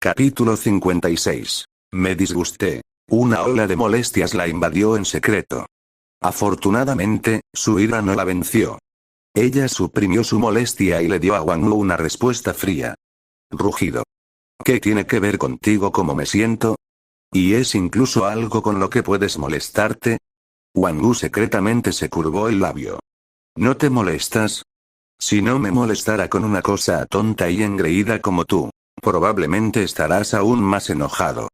Capítulo 56. Me disgusté. Una ola de molestias la invadió en secreto. Afortunadamente, su ira no la venció. Ella suprimió su molestia y le dio a Wang Wu una respuesta fría. Rugido. ¿Qué tiene que ver contigo cómo me siento? ¿Y es incluso algo con lo que puedes molestarte? Wang Wu secretamente se curvó el labio. ¿No te molestas? Si no me molestara con una cosa tonta y engreída como tú, probablemente estarás aún más enojado.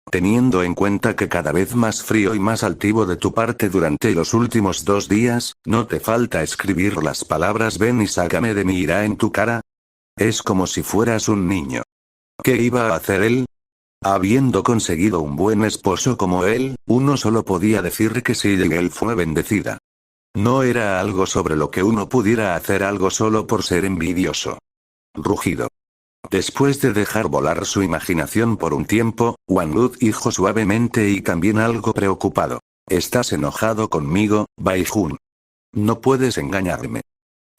Teniendo en cuenta que cada vez más frío y más altivo de tu parte durante los últimos 2 días, ¿no te falta escribir las palabras ven y sácame de mi ira en tu cara? Es como si fueras un niño. ¿Qué iba a hacer él? Habiendo conseguido un buen esposo como él, uno solo podía decir que sí y él fue bendecida. No era algo sobre lo que uno pudiera hacer algo solo por ser envidioso. Rugido. Después de dejar volar su imaginación por un tiempo, Wang Wu dijo suavemente y también algo preocupado. ¿Estás enojado conmigo, Bai Jun? No puedes engañarme.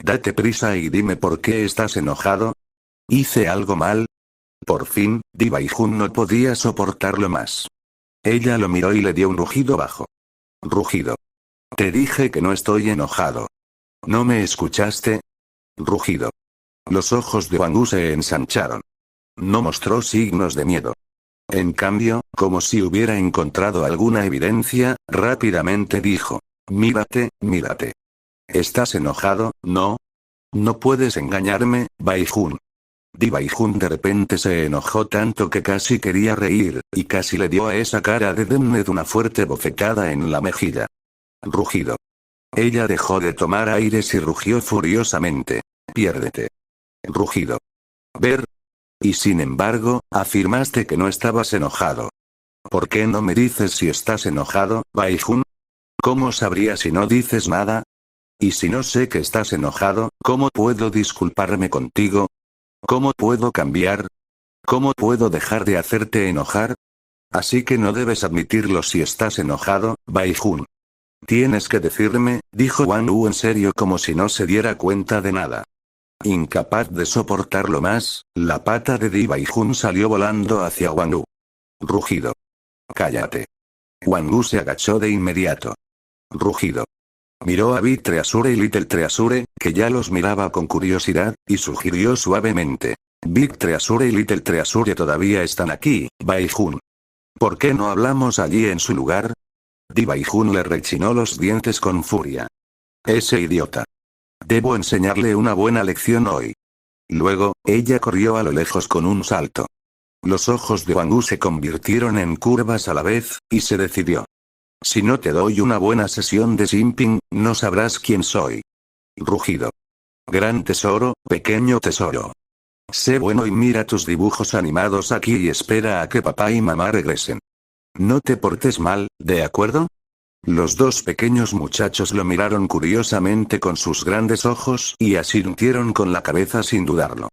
Date prisa y dime por qué estás enojado. ¿Hice algo mal? Por fin, Bai Jun no podía soportarlo más. Ella lo miró y le dio un rugido bajo. Rugido. Te dije que no estoy enojado. ¿No me escuchaste? Rugido. Los ojos de Wang Wu se ensancharon. No mostró signos de miedo. En cambio, como si hubiera encontrado alguna evidencia, rápidamente dijo: Mírate, mírate. ¿Estás enojado, no? No puedes engañarme, Bai Jun. Bai Jun de repente se enojó tanto que casi quería reír, y casi le dio a esa cara de Demnet una fuerte bofetada en la mejilla. Rugido. Ella dejó de tomar aires y rugió furiosamente. Piérdete. Rugido. Ver. Y sin embargo, afirmaste que no estabas enojado. ¿Por qué no me dices si estás enojado, Bai Jun? ¿Cómo sabría si no dices nada? Y si no sé que estás enojado, ¿cómo puedo disculparme contigo? ¿Cómo puedo cambiar? ¿Cómo puedo dejar de hacerte enojar? Así que no debes admitirlo si estás enojado, Bai Jun. Tienes que decirme, dijo Wang Wu en serio como si no se diera cuenta de nada. Incapaz de soportarlo más, la pata de Bai Jun salió volando hacia Wang Wu. Rugido. Cállate. Wang Wu se agachó de inmediato. Rugido. Miró a Big Treasure y Little Treasure, que ya los miraba con curiosidad, y sugirió suavemente. Big Treasure y Little Treasure todavía están aquí, Bai Jun. ¿Por qué no hablamos allí en su lugar? Bai Jun le rechinó los dientes con furia. Ese idiota. Debo enseñarle una buena lección hoy. Luego, ella corrió a lo lejos con un salto. Los ojos de Wang Wu se convirtieron en curvas a la vez, y se decidió. Si no te doy una buena sesión de simping, no sabrás quién soy. Rugido. Gran tesoro, pequeño tesoro. Sé bueno y mira tus dibujos animados aquí y espera a que papá y mamá regresen. No te portes mal, ¿de acuerdo? Los dos pequeños muchachos lo miraron curiosamente con sus grandes ojos y asintieron con la cabeza sin dudarlo.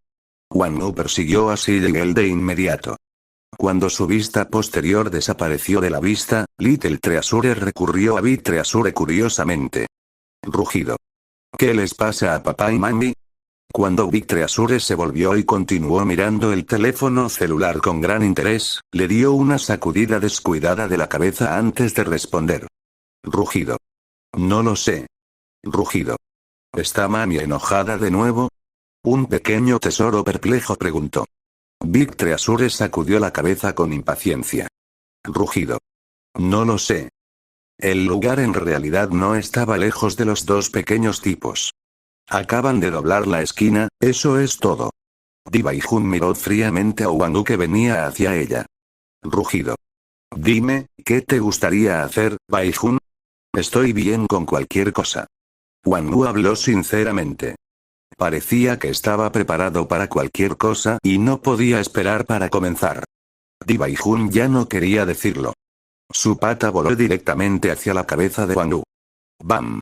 Wang Wu persiguió a Sigel de inmediato. Cuando su vista posterior desapareció de la vista, Little Treasure recurrió a Big Treasure curiosamente. Rugido. ¿Qué les pasa a papá y mami? Cuando Big Treasure se volvió y continuó mirando el teléfono celular con gran interés, le dio una sacudida descuidada de la cabeza antes de responder. Rugido. No lo sé. Rugido. ¿Está mami enojada de nuevo? Un pequeño tesoro perplejo preguntó. Big Treasure sacudió la cabeza con impaciencia. Rugido. No lo sé. El lugar en realidad no estaba lejos de los dos pequeños tipos. Acaban de doblar la esquina, eso es todo. Bai Jun miró fríamente a Wang Wu que venía hacia ella. Rugido. Dime, ¿qué te gustaría hacer, Bai Jun? Estoy bien con cualquier cosa. Wang Wu habló sinceramente. Parecía que estaba preparado para cualquier cosa y no podía esperar para comenzar. Bai Jun ya no quería decirlo. Su pata voló directamente hacia la cabeza de Wang Wu. ¡Bam!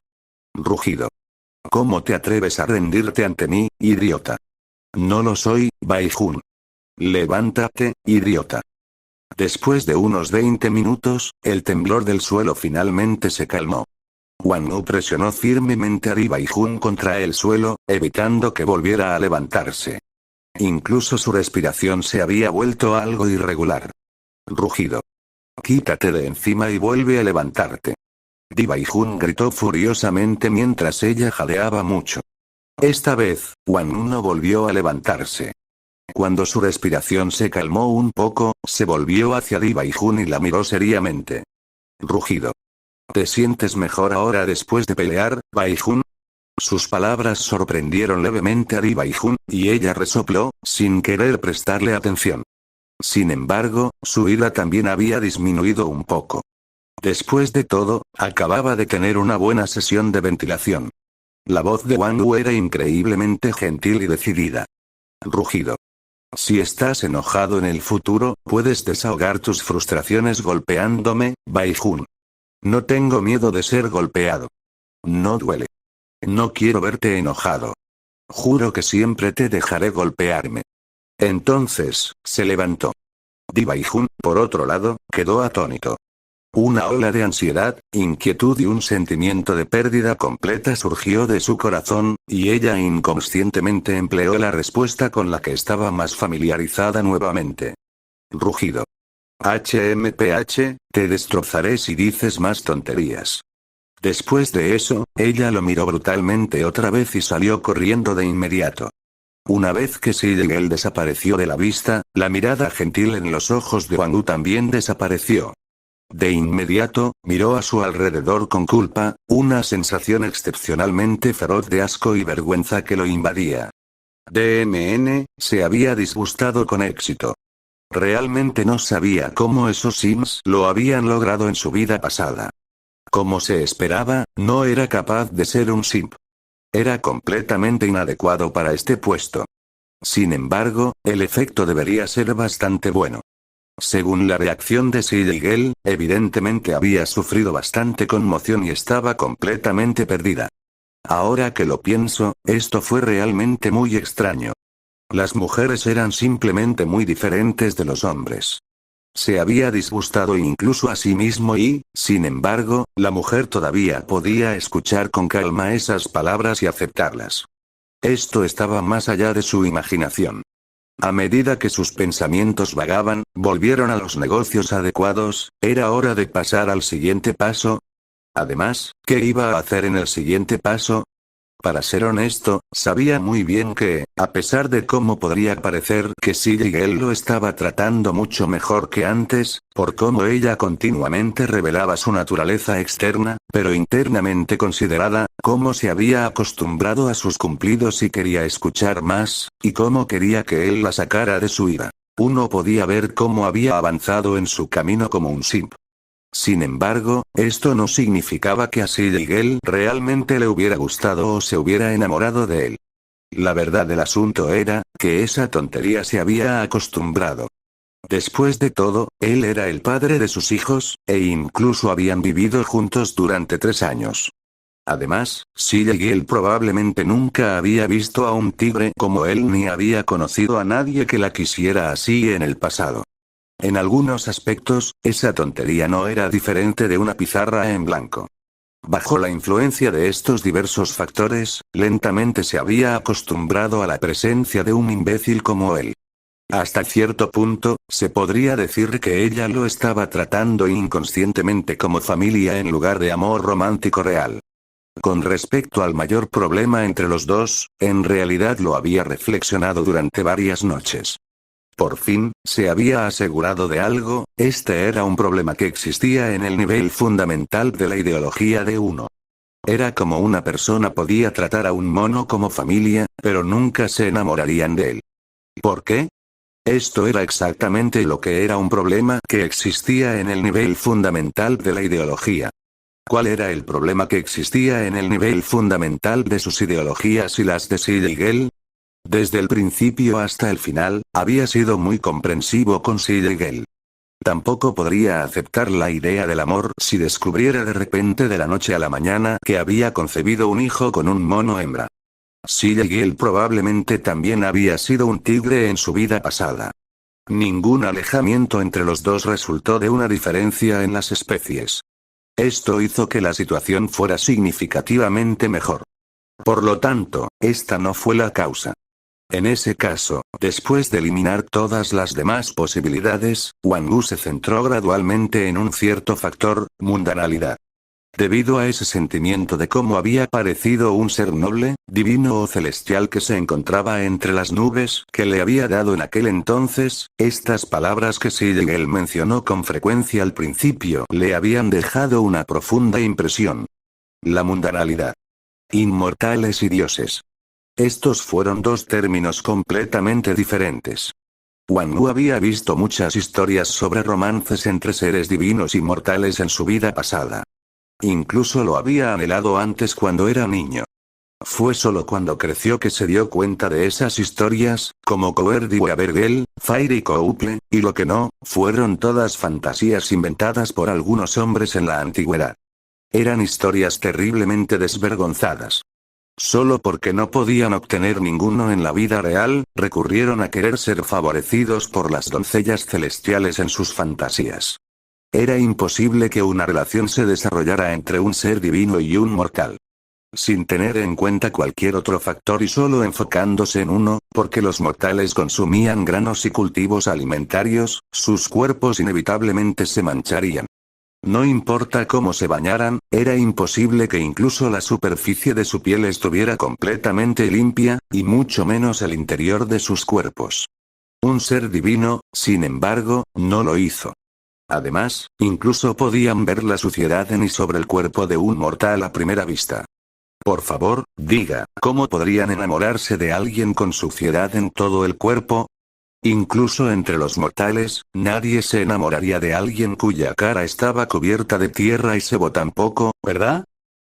Rugido. ¿Cómo te atreves a rendirte ante mí, idiota? No lo soy, Bai Jun. Levántate, idiota. Después de unos 20 minutos, el temblor del suelo finalmente se calmó. Wang Wu presionó firmemente a Bai Jun contra el suelo, evitando que volviera a levantarse. Incluso su respiración se había vuelto algo irregular. Rugido. Quítate de encima y vuelve a levantarte. Lee Bai-jun gritó furiosamente mientras ella jadeaba mucho. Esta vez, Wang no volvió a levantarse. Cuando su respiración se calmó un poco, se volvió hacia Lee Bai-jun y la miró seriamente. Rugido. ¿Te sientes mejor ahora después de pelear, Bai-jun? Sus palabras sorprendieron levemente a Lee Bai-jun, y ella resopló, sin querer prestarle atención. Sin embargo, su ira también había disminuido un poco. Después de todo, acababa de tener una buena sesión de ventilación. La voz de Wang Wu era increíblemente gentil y decidida. Rugido. Si estás enojado en el futuro, puedes desahogar tus frustraciones golpeándome, Bai-jun. No tengo miedo de ser golpeado. No duele. No quiero verte enojado. Juro que siempre te dejaré golpearme. Entonces, se levantó. Lee Bai-jun, por otro lado, quedó atónito. Una ola de ansiedad, inquietud y un sentimiento de pérdida completa surgió de su corazón, y ella inconscientemente empleó la respuesta con la que estaba más familiarizada nuevamente. Rugido. HMPH, te destrozaré si dices más tonterías. Después de eso, ella lo miró brutalmente otra vez y salió corriendo de inmediato. Una vez que Sigel desapareció de la vista, la mirada gentil en los ojos de Wang Wu también desapareció. De inmediato, miró a su alrededor con culpa, una sensación excepcionalmente feroz de asco y vergüenza que lo invadía. DMN, se había disgustado con éxito. Realmente no sabía cómo esos Sims lo habían logrado en su vida pasada. Como se esperaba, no era capaz de ser un simp. Era completamente inadecuado para este puesto. Sin embargo, el efecto debería ser bastante bueno. Según la reacción de Sigel, evidentemente había sufrido bastante conmoción y estaba completamente perdida. Ahora que lo pienso, esto fue realmente muy extraño. Las mujeres eran simplemente muy diferentes de los hombres. Se había disgustado incluso a sí mismo y, sin embargo, la mujer todavía podía escuchar con calma esas palabras y aceptarlas. Esto estaba más allá de su imaginación. A medida que sus pensamientos vagaban, volvieron a los negocios adecuados, era hora de pasar al siguiente paso. Además, ¿qué iba a hacer en el siguiente paso? Para ser honesto, sabía muy bien que, a pesar de cómo podría parecer que Sigel lo estaba tratando mucho mejor que antes, por cómo ella continuamente revelaba su naturaleza externa, pero internamente considerada, cómo se había acostumbrado a sus cumplidos y quería escuchar más, y cómo quería que él la sacara de su ira. Uno podía ver cómo había avanzado en su camino como un simp. Sin embargo, esto no significaba que a Sigel realmente le hubiera gustado o se hubiera enamorado de él. La verdad del asunto era, que esa tontería se había acostumbrado. Después de todo, él era el padre de sus hijos, e incluso habían vivido juntos durante 3 años. Además, Sigel probablemente nunca había visto a un tigre como él ni había conocido a nadie que la quisiera así en el pasado. En algunos aspectos, esa tontería no era diferente de una pizarra en blanco. Bajo la influencia de estos diversos factores, lentamente se había acostumbrado a la presencia de un imbécil como él. Hasta cierto punto, se podría decir que ella lo estaba tratando inconscientemente como familia en lugar de amor romántico real. Con respecto al mayor problema entre los dos, en realidad lo había reflexionado durante varias noches. Por fin, se había asegurado de algo, este era un problema que existía en el nivel fundamental de la ideología de uno. Era como una persona podía tratar a un mono como familia, pero nunca se enamorarían de él. ¿Por qué? Esto era exactamente lo que era un problema que existía en el nivel fundamental de la ideología. ¿Cuál era el problema que existía en el nivel fundamental de sus ideologías y las de Sigel? Desde el principio hasta el final, había sido muy comprensivo con Sigel. Tampoco podría aceptar la idea del amor si descubriera de repente de la noche a la mañana que había concebido un hijo con un mono hembra. Sigel probablemente también había sido un tigre en su vida pasada. Ningún alejamiento entre los dos resultó de una diferencia en las especies. Esto hizo que la situación fuera significativamente mejor. Por lo tanto, esta no fue la causa. En ese caso, después de eliminar todas las demás posibilidades, Wang Wu se centró gradualmente en un cierto factor, mundanalidad. Debido a ese sentimiento de cómo había parecido un ser noble, divino o celestial que se encontraba entre las nubes, que le había dado en aquel entonces, estas palabras que Sigel mencionó con frecuencia al principio le habían dejado una profunda impresión. La mundanalidad. Inmortales y dioses. Estos fueron dos términos completamente diferentes. Wang Wu había visto muchas historias sobre romances entre seres divinos y mortales en su vida pasada. Incluso lo había anhelado antes cuando era niño. Fue solo cuando creció que se dio cuenta de esas historias, como Coerdy Weavergel, Fairy Couple, y lo que no, fueron todas fantasías inventadas por algunos hombres en la antigüedad. Eran historias terriblemente desvergonzadas. Solo porque no podían obtener ninguno en la vida real, recurrieron a querer ser favorecidos por las doncellas celestiales en sus fantasías. Era imposible que una relación se desarrollara entre un ser divino y un mortal. Sin tener en cuenta cualquier otro factor y solo enfocándose en uno, porque los mortales consumían granos y cultivos alimentarios, sus cuerpos inevitablemente se mancharían. No importa cómo se bañaran, era imposible que incluso la superficie de su piel estuviera completamente limpia, y mucho menos el interior de sus cuerpos. Un ser divino, sin embargo, no lo hizo. Además, incluso podían ver la suciedad en y sobre el cuerpo de un mortal a primera vista. Por favor, diga, ¿cómo podrían enamorarse de alguien con suciedad en todo el cuerpo? Incluso entre los mortales, nadie se enamoraría de alguien cuya cara estaba cubierta de tierra y sebo tampoco, ¿verdad?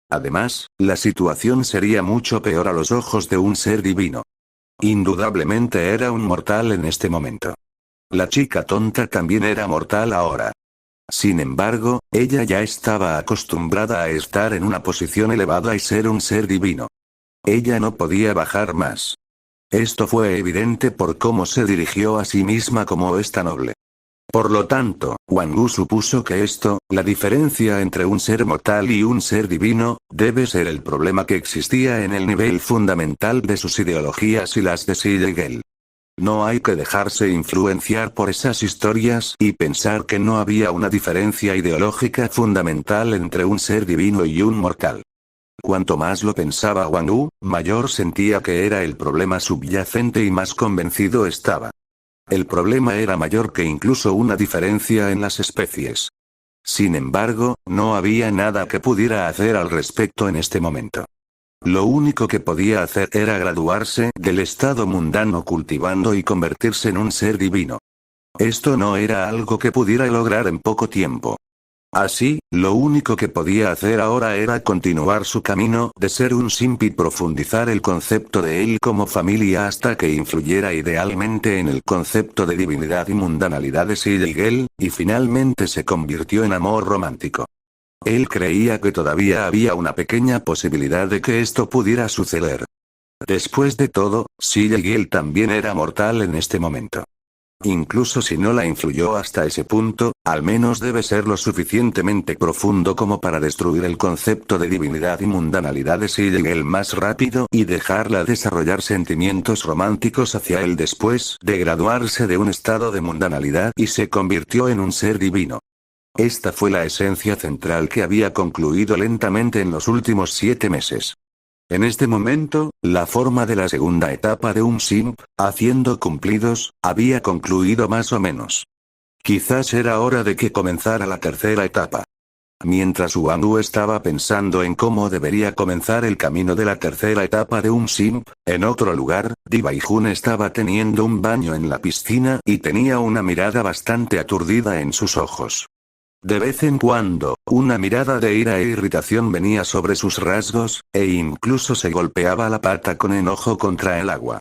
Además, la situación sería mucho peor a los ojos de un ser divino. Indudablemente era un mortal en este momento. La chica tonta también era mortal ahora. Sin embargo, ella ya estaba acostumbrada a estar en una posición elevada y ser un ser divino. Ella no podía bajar más. Esto fue evidente por cómo se dirigió a sí misma como esta noble. Por lo tanto, Wang Wu supuso que esto, la diferencia entre un ser mortal y un ser divino, debe ser el problema que existía en el nivel fundamental de sus ideologías y las de Sigel. No hay que dejarse influenciar por esas historias y pensar que no había una diferencia ideológica fundamental entre un ser divino y un mortal. Cuanto más lo pensaba Wang Wu, mayor sentía que era el problema subyacente y más convencido estaba. El problema era mayor que incluso una diferencia en las especies. Sin embargo, no había nada que pudiera hacer al respecto en este momento. Lo único que podía hacer era graduarse del estado mundano cultivando y convertirse en un ser divino. Esto no era algo que pudiera lograr en poco tiempo. Así, lo único que podía hacer ahora era continuar su camino de ser un simp y profundizar el concepto de él como familia hasta que influyera idealmente en el concepto de divinidad y mundanalidad de Sigel, y finalmente se convirtió en amor romántico. Él creía que todavía había una pequeña posibilidad de que esto pudiera suceder. Después de todo, Sigel también era mortal en este momento. Incluso si no la influyó hasta ese punto, al menos debe ser lo suficientemente profundo como para destruir el concepto de divinidad y mundanalidad de Sigel más rápido y dejarla desarrollar sentimientos románticos hacia él después de graduarse de un estado de mundanalidad y se convirtió en un ser divino. Esta fue la esencia central que había concluido lentamente en los últimos 7 meses. En este momento, la forma de la segunda etapa de un simp, haciendo cumplidos, había concluido más o menos. Quizás era hora de que comenzara la tercera etapa. Mientras Wang Wu estaba pensando en cómo debería comenzar el camino de la tercera etapa de un simp, en otro lugar, Di Baijun estaba teniendo un baño en la piscina y tenía una mirada bastante aturdida en sus ojos. De vez en cuando, una mirada de ira e irritación venía sobre sus rasgos, e incluso se golpeaba la pata con enojo contra el agua.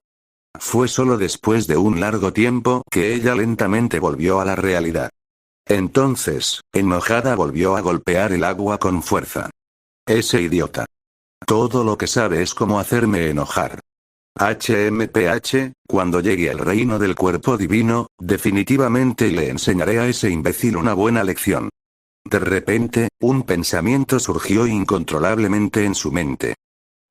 Fue solo después de un largo tiempo que ella lentamente volvió a la realidad. Entonces, enojada volvió a golpear el agua con fuerza. Ese idiota. Todo lo que sabe es cómo hacerme enojar. HMPH, cuando llegue al reino del cuerpo divino, definitivamente le enseñaré a ese imbécil una buena lección. De repente, un pensamiento surgió incontrolablemente en su mente.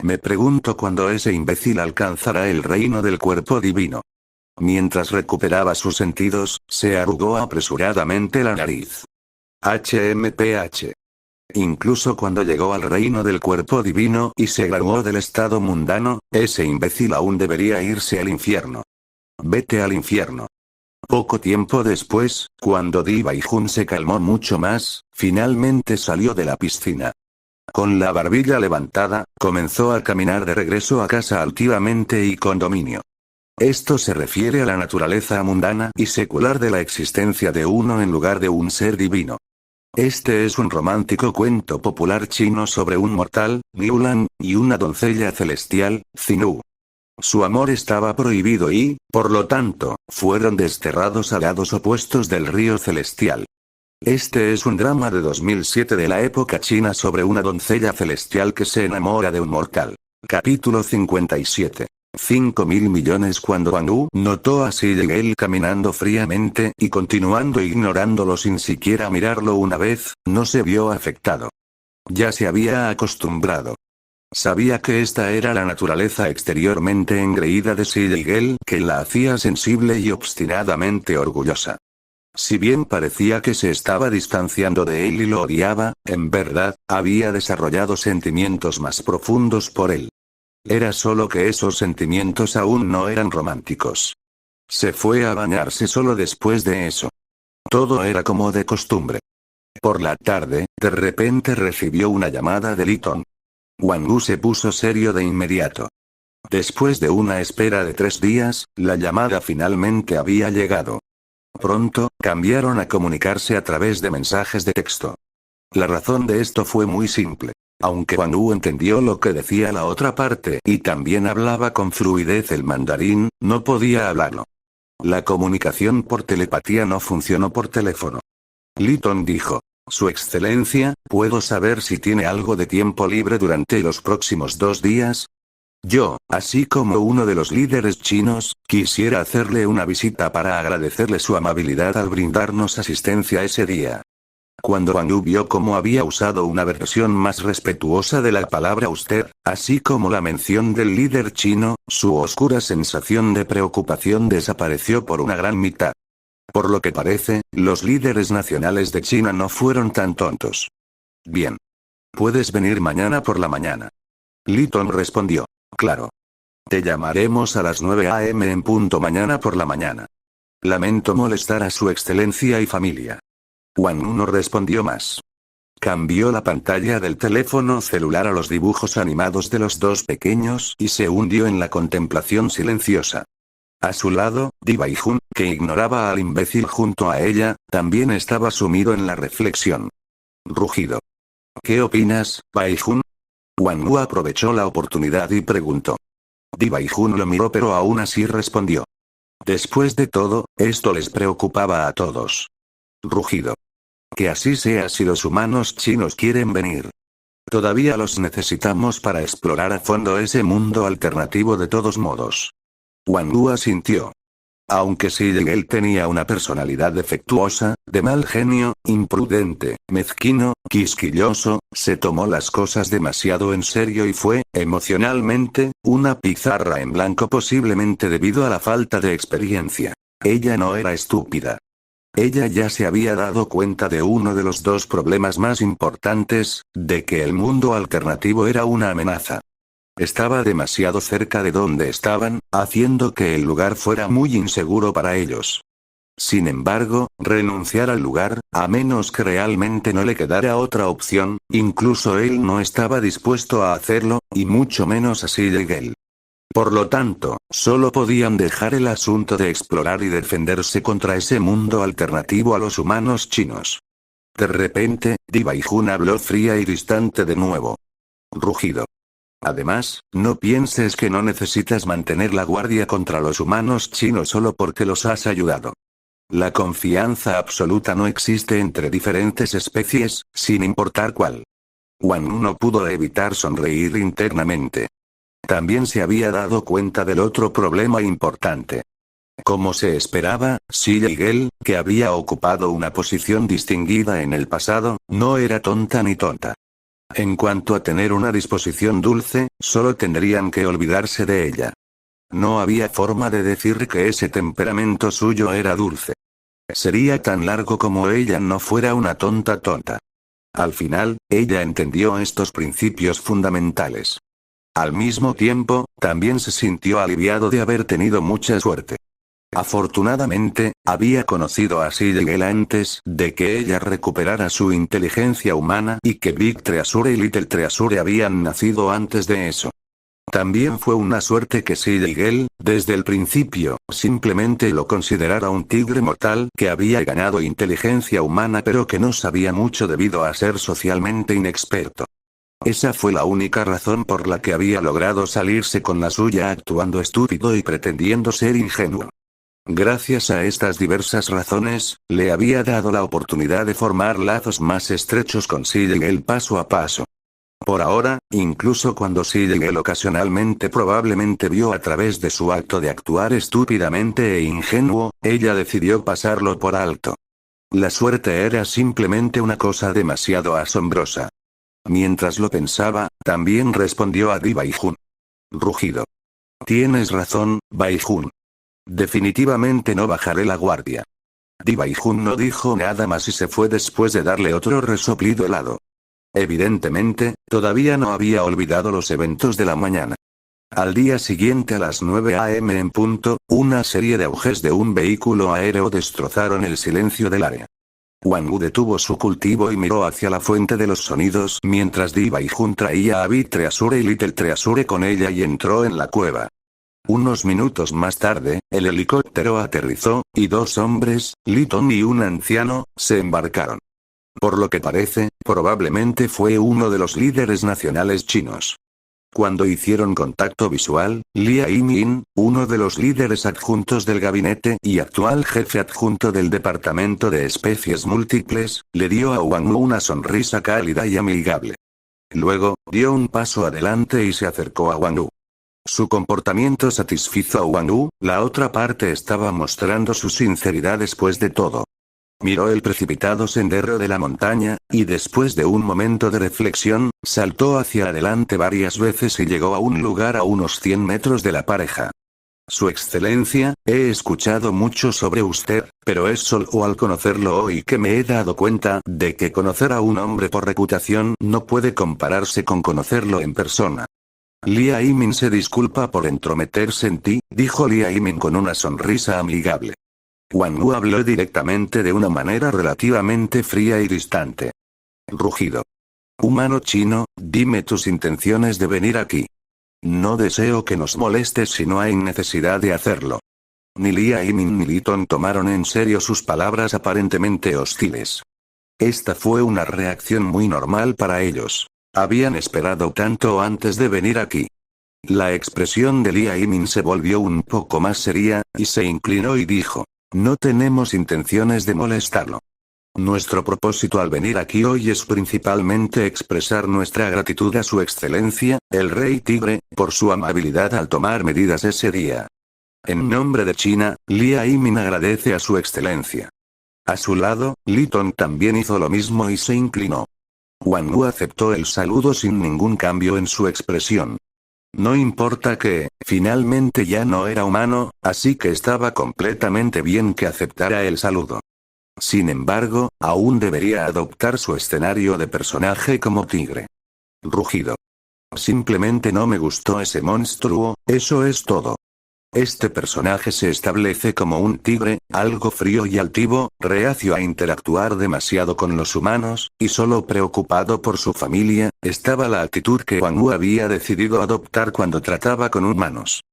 Me pregunto cuándo ese imbécil alcanzará el reino del cuerpo divino. Mientras recuperaba sus sentidos, se arrugó apresuradamente la nariz. HMPH. Incluso cuando llegó al reino del cuerpo divino y se graduó del estado mundano, ese imbécil aún debería irse al infierno. Vete al infierno. Poco tiempo después, cuando Di-Bai-Jun se calmó mucho más, finalmente salió de la piscina. Con la barbilla levantada, comenzó a caminar de regreso a casa altivamente y con dominio. Esto se refiere a la naturaleza mundana y secular de la existencia de uno en lugar de un ser divino. Este es un romántico cuento popular chino sobre un mortal, Niulan, y una doncella celestial, Zinu. Su amor estaba prohibido y, por lo tanto, fueron desterrados a lados opuestos del río celestial. Este es un drama de 2007 de la época china sobre una doncella celestial que se enamora de un mortal. Capítulo 57. 5.000 millones. Cuando Wang Wu notó a Xi Yigel caminando fríamente y continuando ignorándolo sin siquiera mirarlo una vez, no se vio afectado. Ya se había acostumbrado. Sabía que esta era la naturaleza exteriormente engreída de Xi Yigel que la hacía sensible y obstinadamente orgullosa. Si bien parecía que se estaba distanciando de él y lo odiaba, en verdad, había desarrollado sentimientos más profundos por él. Era solo que esos sentimientos aún no eran románticos. Se fue a bañarse solo después de eso. Todo era como de costumbre. Por la tarde, de repente recibió una llamada de Liton. Wang Wu se puso serio de inmediato. Después de una espera de 3 días, la llamada finalmente había llegado. Pronto, cambiaron a comunicarse a través de mensajes de texto. La razón de esto fue muy simple. Aunque Wang Wu entendió lo que decía la otra parte y también hablaba con fluidez el mandarín, no podía hablarlo. La comunicación por telepatía no funcionó por teléfono. Liton dijo: Su Excelencia, ¿puedo saber si tiene algo de tiempo libre durante los próximos 2 días? Yo, así como uno de los líderes chinos, quisiera hacerle una visita para agradecerle su amabilidad al brindarnos asistencia ese día. Cuando Wang Yu vio cómo había usado una versión más respetuosa de la palabra usted, así como la mención del líder chino, su oscura sensación de preocupación desapareció por una gran mitad. Por lo que parece, los líderes nacionales de China no fueron tan tontos. Bien. Puedes venir mañana por la mañana. Liton respondió. Claro. Te llamaremos a las 9 a.m. en punto mañana por la mañana. Lamento molestar a su excelencia y familia. Wang Wu no respondió más. Cambió la pantalla del teléfono celular a los dibujos animados de los dos pequeños y se hundió en la contemplación silenciosa. A su lado, Di-Bai-Jun, que ignoraba al imbécil junto a ella, también estaba sumido en la reflexión. Rugido. ¿Qué opinas, Bai-Jun? Wang Wu aprovechó la oportunidad y preguntó. Di-Bai-Jun lo miró pero aún así respondió. Después de todo, esto les preocupaba a todos. Rugido. Que así sea si los humanos chinos quieren venir. Todavía los necesitamos para explorar a fondo ese mundo alternativo de todos modos. Wang Wu asintió. Aunque Xi Yigel tenía una personalidad defectuosa, de mal genio, imprudente, mezquino, quisquilloso, se tomó las cosas demasiado en serio y fue, emocionalmente, una pizarra en blanco posiblemente debido a la falta de experiencia. Ella no era estúpida. Ella ya se había dado cuenta de uno de los dos problemas más importantes, de que el mundo alternativo era una amenaza. Estaba demasiado cerca de donde estaban, haciendo que el lugar fuera muy inseguro para ellos. Sin embargo, renunciar al lugar, a menos que realmente no le quedara otra opción, incluso él no estaba dispuesto a hacerlo, y mucho menos así Yigel. Por lo tanto, solo podían dejar el asunto de explorar y defenderse contra ese mundo alternativo a los humanos chinos. De repente, Di-Bai-Jun habló fría y distante de nuevo. Rugido. Además, no pienses que no necesitas mantener la guardia contra los humanos chinos solo porque los has ayudado. La confianza absoluta no existe entre diferentes especies, sin importar cuál. Wang Wu no pudo evitar sonreír internamente. También se había dado cuenta del otro problema importante. Como se esperaba, Xi Yigel, que había ocupado una posición distinguida en el pasado, no era tonta ni tonta. En cuanto a tener una disposición dulce, solo tendrían que olvidarse de ella. No había forma de decir que ese temperamento suyo era dulce. Sería tan largo como ella no fuera una tonta. Al final, ella entendió estos principios fundamentales. Al mismo tiempo, también se sintió aliviado de haber tenido mucha suerte. Afortunadamente, había conocido a Sigel antes de que ella recuperara su inteligencia humana y que Big Treasure y Little Treasure habían nacido antes de eso. También fue una suerte que Sigel, desde el principio, simplemente lo considerara un tigre mortal que había ganado inteligencia humana pero que no sabía mucho debido a ser socialmente inexperto. Esa fue la única razón por la que había logrado salirse con la suya actuando estúpido y pretendiendo ser ingenuo. Gracias a estas diversas razones, le había dado la oportunidad de formar lazos más estrechos con Sigel paso a paso. Por ahora, incluso cuando Sigel ocasionalmente probablemente vio a través de su acto de actuar estúpidamente e ingenuo, ella decidió pasarlo por alto. La suerte era simplemente una cosa demasiado asombrosa. Mientras lo pensaba, también respondió a Di Baijun. Rugido. Tienes razón, Baijun. Definitivamente no bajaré la guardia. Di Baijun no dijo nada más y se fue después de darle otro resoplido helado. Evidentemente, todavía no había olvidado los eventos de la mañana. Al día siguiente a las 9 a.m. en punto, una serie de auges de un vehículo aéreo destrozaron el silencio del área. Wang Wu detuvo su cultivo y miró hacia la fuente de los sonidos mientras Di Baijun traía a Big Treasure y Little Treasure con ella y entró en la cueva. Unos minutos más tarde, el helicóptero aterrizó, y dos hombres, Li Tong y un anciano, se embarcaron. Por lo que parece, probablemente fue uno de los líderes nacionales chinos. Cuando hicieron contacto visual, Lia Yimin, uno de los líderes adjuntos del gabinete y actual jefe adjunto del Departamento de Especies Múltiples, le dio a Wang Wu una sonrisa cálida y amigable. Luego, dio un paso adelante y se acercó a Wang Wu. Su comportamiento satisfizo a Wang Wu, la otra parte estaba mostrando su sinceridad después de todo. Miró el precipitado sendero de la montaña, y después de un momento de reflexión, saltó hacia adelante varias veces y llegó a un lugar a unos 100 metros de la pareja. Su excelencia, he escuchado mucho sobre usted, pero es solo al conocerlo hoy que me he dado cuenta de que conocer a un hombre por reputación no puede compararse con conocerlo en persona. Lia Yimin se disculpa por entrometerse en ti, dijo Lia Yimin con una sonrisa amigable. Wang Wu habló directamente de una manera relativamente fría y distante. Rugido. Humano chino, dime tus intenciones de venir aquí. No deseo que nos molestes si no hay necesidad de hacerlo. Ni Lia Yimin ni Li Tong tomaron en serio sus palabras aparentemente hostiles. Esta fue una reacción muy normal para ellos. Habían esperado tanto antes de venir aquí. La expresión de Lia Yimin se volvió un poco más seria, y se inclinó y dijo: no tenemos intenciones de molestarlo. Nuestro propósito al venir aquí hoy es principalmente expresar nuestra gratitud a su excelencia, el rey tigre, por su amabilidad al tomar medidas ese día. En nombre de China, Lia Yimin agradece a su excelencia. A su lado, Li Tong también hizo lo mismo y se inclinó. Wang Wu aceptó el saludo sin ningún cambio en su expresión. No importa que, finalmente ya no era humano, así que estaba completamente bien que aceptara el saludo. Sin embargo, aún debería adoptar su escenario de personaje como tigre. Rugido. Simplemente no me gustó ese monstruo, eso es todo. Este personaje se establece como un tigre, algo frío y altivo, reacio a interactuar demasiado con los humanos, y solo preocupado por su familia. Estaba la actitud que Wang Wu había decidido adoptar cuando trataba con humanos.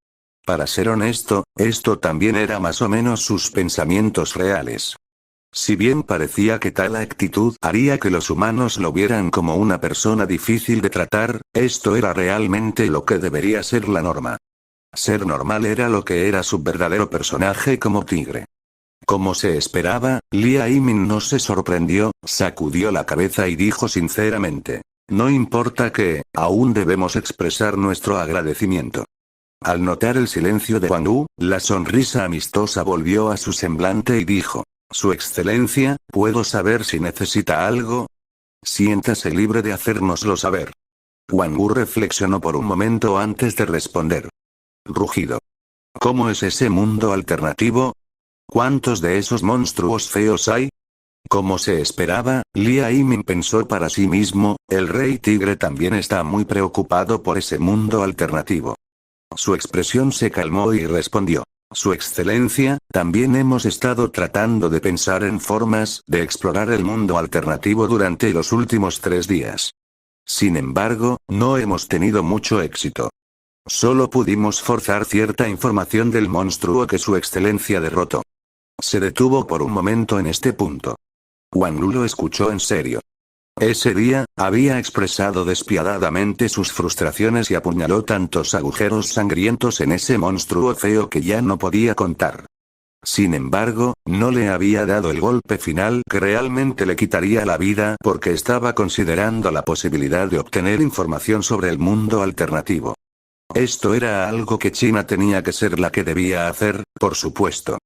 Para ser honesto, esto también era más o menos sus pensamientos reales. Si bien parecía que tal actitud haría que los humanos lo vieran como una persona difícil de tratar, esto era realmente lo que debería ser la norma. Ser normal era lo que era su verdadero personaje como tigre. Como se esperaba, Lia Yimin no se sorprendió, sacudió la cabeza y dijo sinceramente: no importa que, aún debemos expresar nuestro agradecimiento. Al notar el silencio de Wang Wu, la sonrisa amistosa volvió a su semblante y dijo: Su excelencia, ¿puedo saber si necesita algo? Siéntase libre de hacérnoslo saber. Wang Wu reflexionó por un momento antes de responder. Rugido. ¿Cómo es ese mundo alternativo? ¿Cuántos de esos monstruos feos hay? Como se esperaba, Lia Yimin pensó para sí mismo, el rey tigre también está muy preocupado por ese mundo alternativo. Su expresión se calmó y respondió. Su excelencia, también hemos estado tratando de pensar en formas de explorar el mundo alternativo durante los últimos 3 días. Sin embargo, no hemos tenido mucho éxito. Solo pudimos forzar cierta información del monstruo que su excelencia derrotó. Se detuvo por un momento en este punto. Wang Lu lo escuchó en serio. Ese día, había expresado despiadadamente sus frustraciones y apuñaló tantos agujeros sangrientos en ese monstruo feo que ya no podía contar. Sin embargo, no le había dado el golpe final que realmente le quitaría la vida porque estaba considerando la posibilidad de obtener información sobre el mundo alternativo. Esto era algo que China tenía que ser la que debía hacer, por supuesto.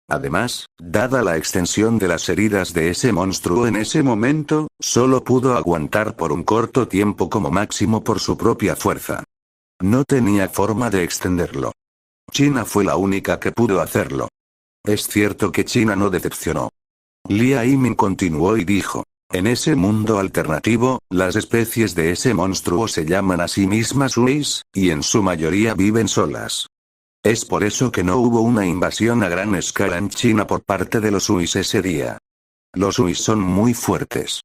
Además, dada la extensión de las heridas de ese monstruo en ese momento, solo pudo aguantar por un corto tiempo como máximo por su propia fuerza. No tenía forma de extenderlo. China fue la única que pudo hacerlo. Es cierto que China no decepcionó. Lia Yimin continuó y dijo. En ese mundo alternativo, las especies de ese monstruo se llaman a sí mismas Uis, y en su mayoría viven solas. Es por eso que no hubo una invasión a gran escala en China por parte de los Uis ese día. Los Uis son muy fuertes.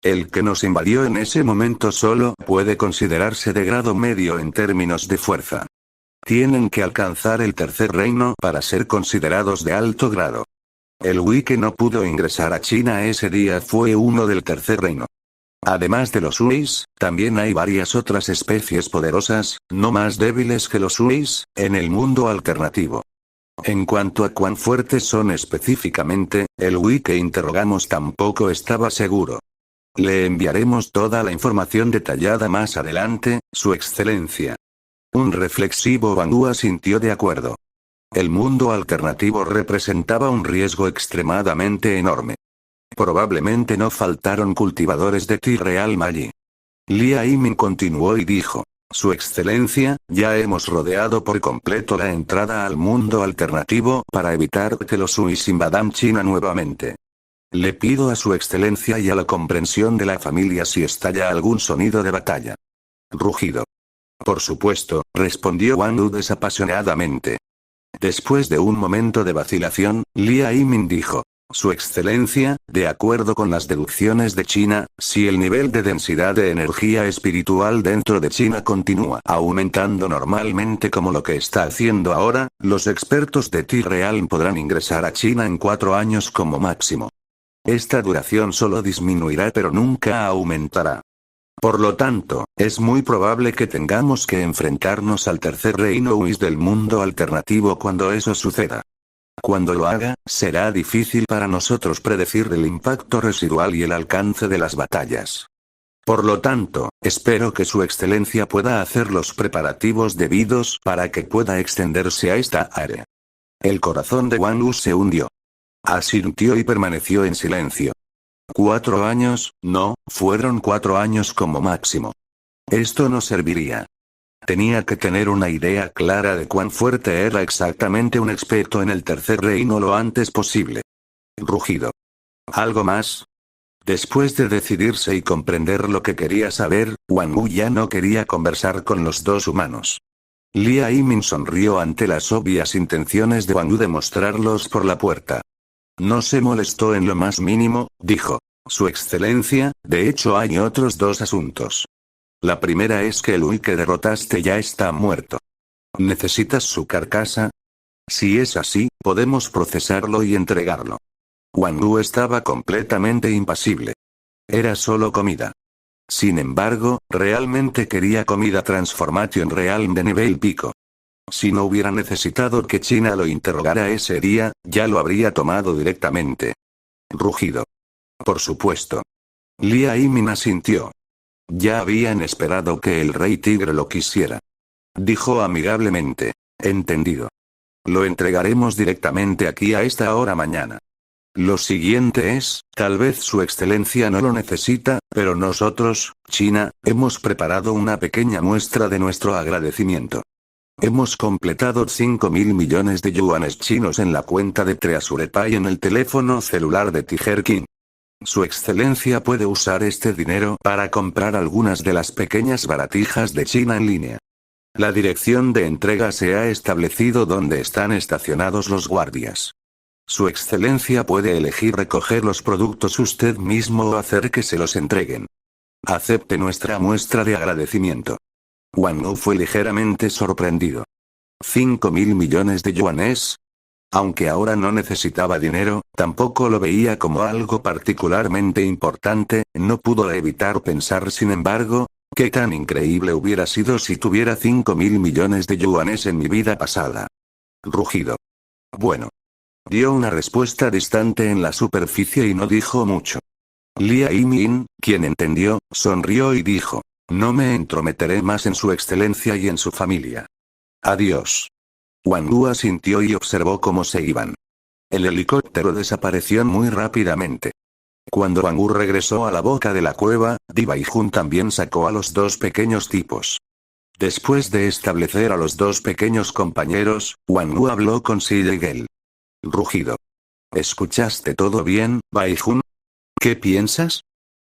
El que nos invadió en ese momento solo puede considerarse de grado medio en términos de fuerza. Tienen que alcanzar el tercer reino para ser considerados de alto grado. El Ui que no pudo ingresar a China ese día fue uno del tercer reino. Además de los Uis, también hay varias otras especies poderosas, no más débiles que los Uis, en el mundo alternativo. En cuanto a cuán fuertes son específicamente, el Ui que interrogamos tampoco estaba seguro. Le enviaremos toda la información detallada más adelante, Su Excelencia. Un reflexivo Wang Wu asintió de acuerdo. El mundo alternativo representaba un riesgo extremadamente enorme. Probablemente no faltaron cultivadores de T-Realm allí. Lia Yimin continuó y dijo. Su Excelencia, ya hemos rodeado por completo la entrada al mundo alternativo para evitar que los Uis invadan China nuevamente. Le pido a Su Excelencia y a la comprensión de la familia si estalla algún sonido de batalla. Rugido. Por supuesto, respondió Wang Wu desapasionadamente. Después de un momento de vacilación, Lia Yimin dijo. Su Excelencia, de acuerdo con las deducciones de China, si el nivel de densidad de energía espiritual dentro de China continúa aumentando normalmente como lo que está haciendo ahora, los expertos de T-Realm podrán ingresar a China en 4 años como máximo. Esta duración solo disminuirá pero nunca aumentará. Por lo tanto, es muy probable que tengamos que enfrentarnos al tercer reino Uis del mundo alternativo cuando eso suceda. Cuando lo haga, será difícil para nosotros predecir el impacto residual y el alcance de las batallas. Por lo tanto, espero que Su Excelencia pueda hacer los preparativos debidos para que pueda extenderse a esta área. El corazón de Wang Wu se hundió. Asintió y permaneció en silencio. 4 años, no, fueron 4 años como máximo. Esto no serviría. Tenía que tener una idea clara de cuán fuerte era exactamente un experto en el tercer reino lo antes posible. Rugido. ¿Algo más? Después de decidirse y comprender lo que quería saber, Wang Wu ya no quería conversar con los dos humanos. Lia Yimin sonrió ante las obvias intenciones de Wang Wu de mostrarlos por la puerta. No se molestó en lo más mínimo, dijo. Su Excelencia, de hecho hay otros 2 asuntos. La primera es que el Ui que derrotaste ya está muerto. ¿Necesitas su carcasa? Si es así, podemos procesarlo y entregarlo. Wang Wu estaba completamente impasible. Era solo comida. Sin embargo, realmente quería comida Transformation Realm de nivel pico. Si no hubiera necesitado que China lo interrogara ese día, ya lo habría tomado directamente. Rugido. Por supuesto. Lia Yimin asintió. Ya habían esperado que el rey tigre lo quisiera. Dijo amigablemente. Entendido. Lo entregaremos directamente aquí a esta hora mañana. Lo siguiente es, tal vez su excelencia no lo necesita, pero nosotros, China, hemos preparado una pequeña muestra de nuestro agradecimiento. Hemos completado 5.000 millones de yuanes chinos en la cuenta de Treasurepai en el teléfono celular de Tiger King. Su excelencia puede usar este dinero para comprar algunas de las pequeñas baratijas de China en línea. La dirección de entrega se ha establecido donde están estacionados los guardias. Su excelencia puede elegir recoger los productos usted mismo o hacer que se los entreguen. Acepte nuestra muestra de agradecimiento. Wang Wu fue ligeramente sorprendido. 5.000 millones de yuanes. Aunque ahora no necesitaba dinero, tampoco lo veía como algo particularmente importante, no pudo evitar pensar sin embargo, qué tan increíble hubiera sido si tuviera 5.000 millones de yuanes en mi vida pasada. Rugido. Bueno. Dio una respuesta distante en la superficie y no dijo mucho. Lia Yimin, quien entendió, sonrió y dijo, no me entrometeré más en su excelencia y en su familia. Adiós. Wang Wu asintió y observó cómo se iban. El helicóptero desapareció muy rápidamente. Cuando Wang Wu regresó a la boca de la cueva, Di Baijun también sacó a los dos pequeños tipos. Después de establecer a los dos pequeños compañeros, Wang Wu habló con Si Yigel. Rugido. ¿Escuchaste todo bien, Baijun? ¿Qué piensas?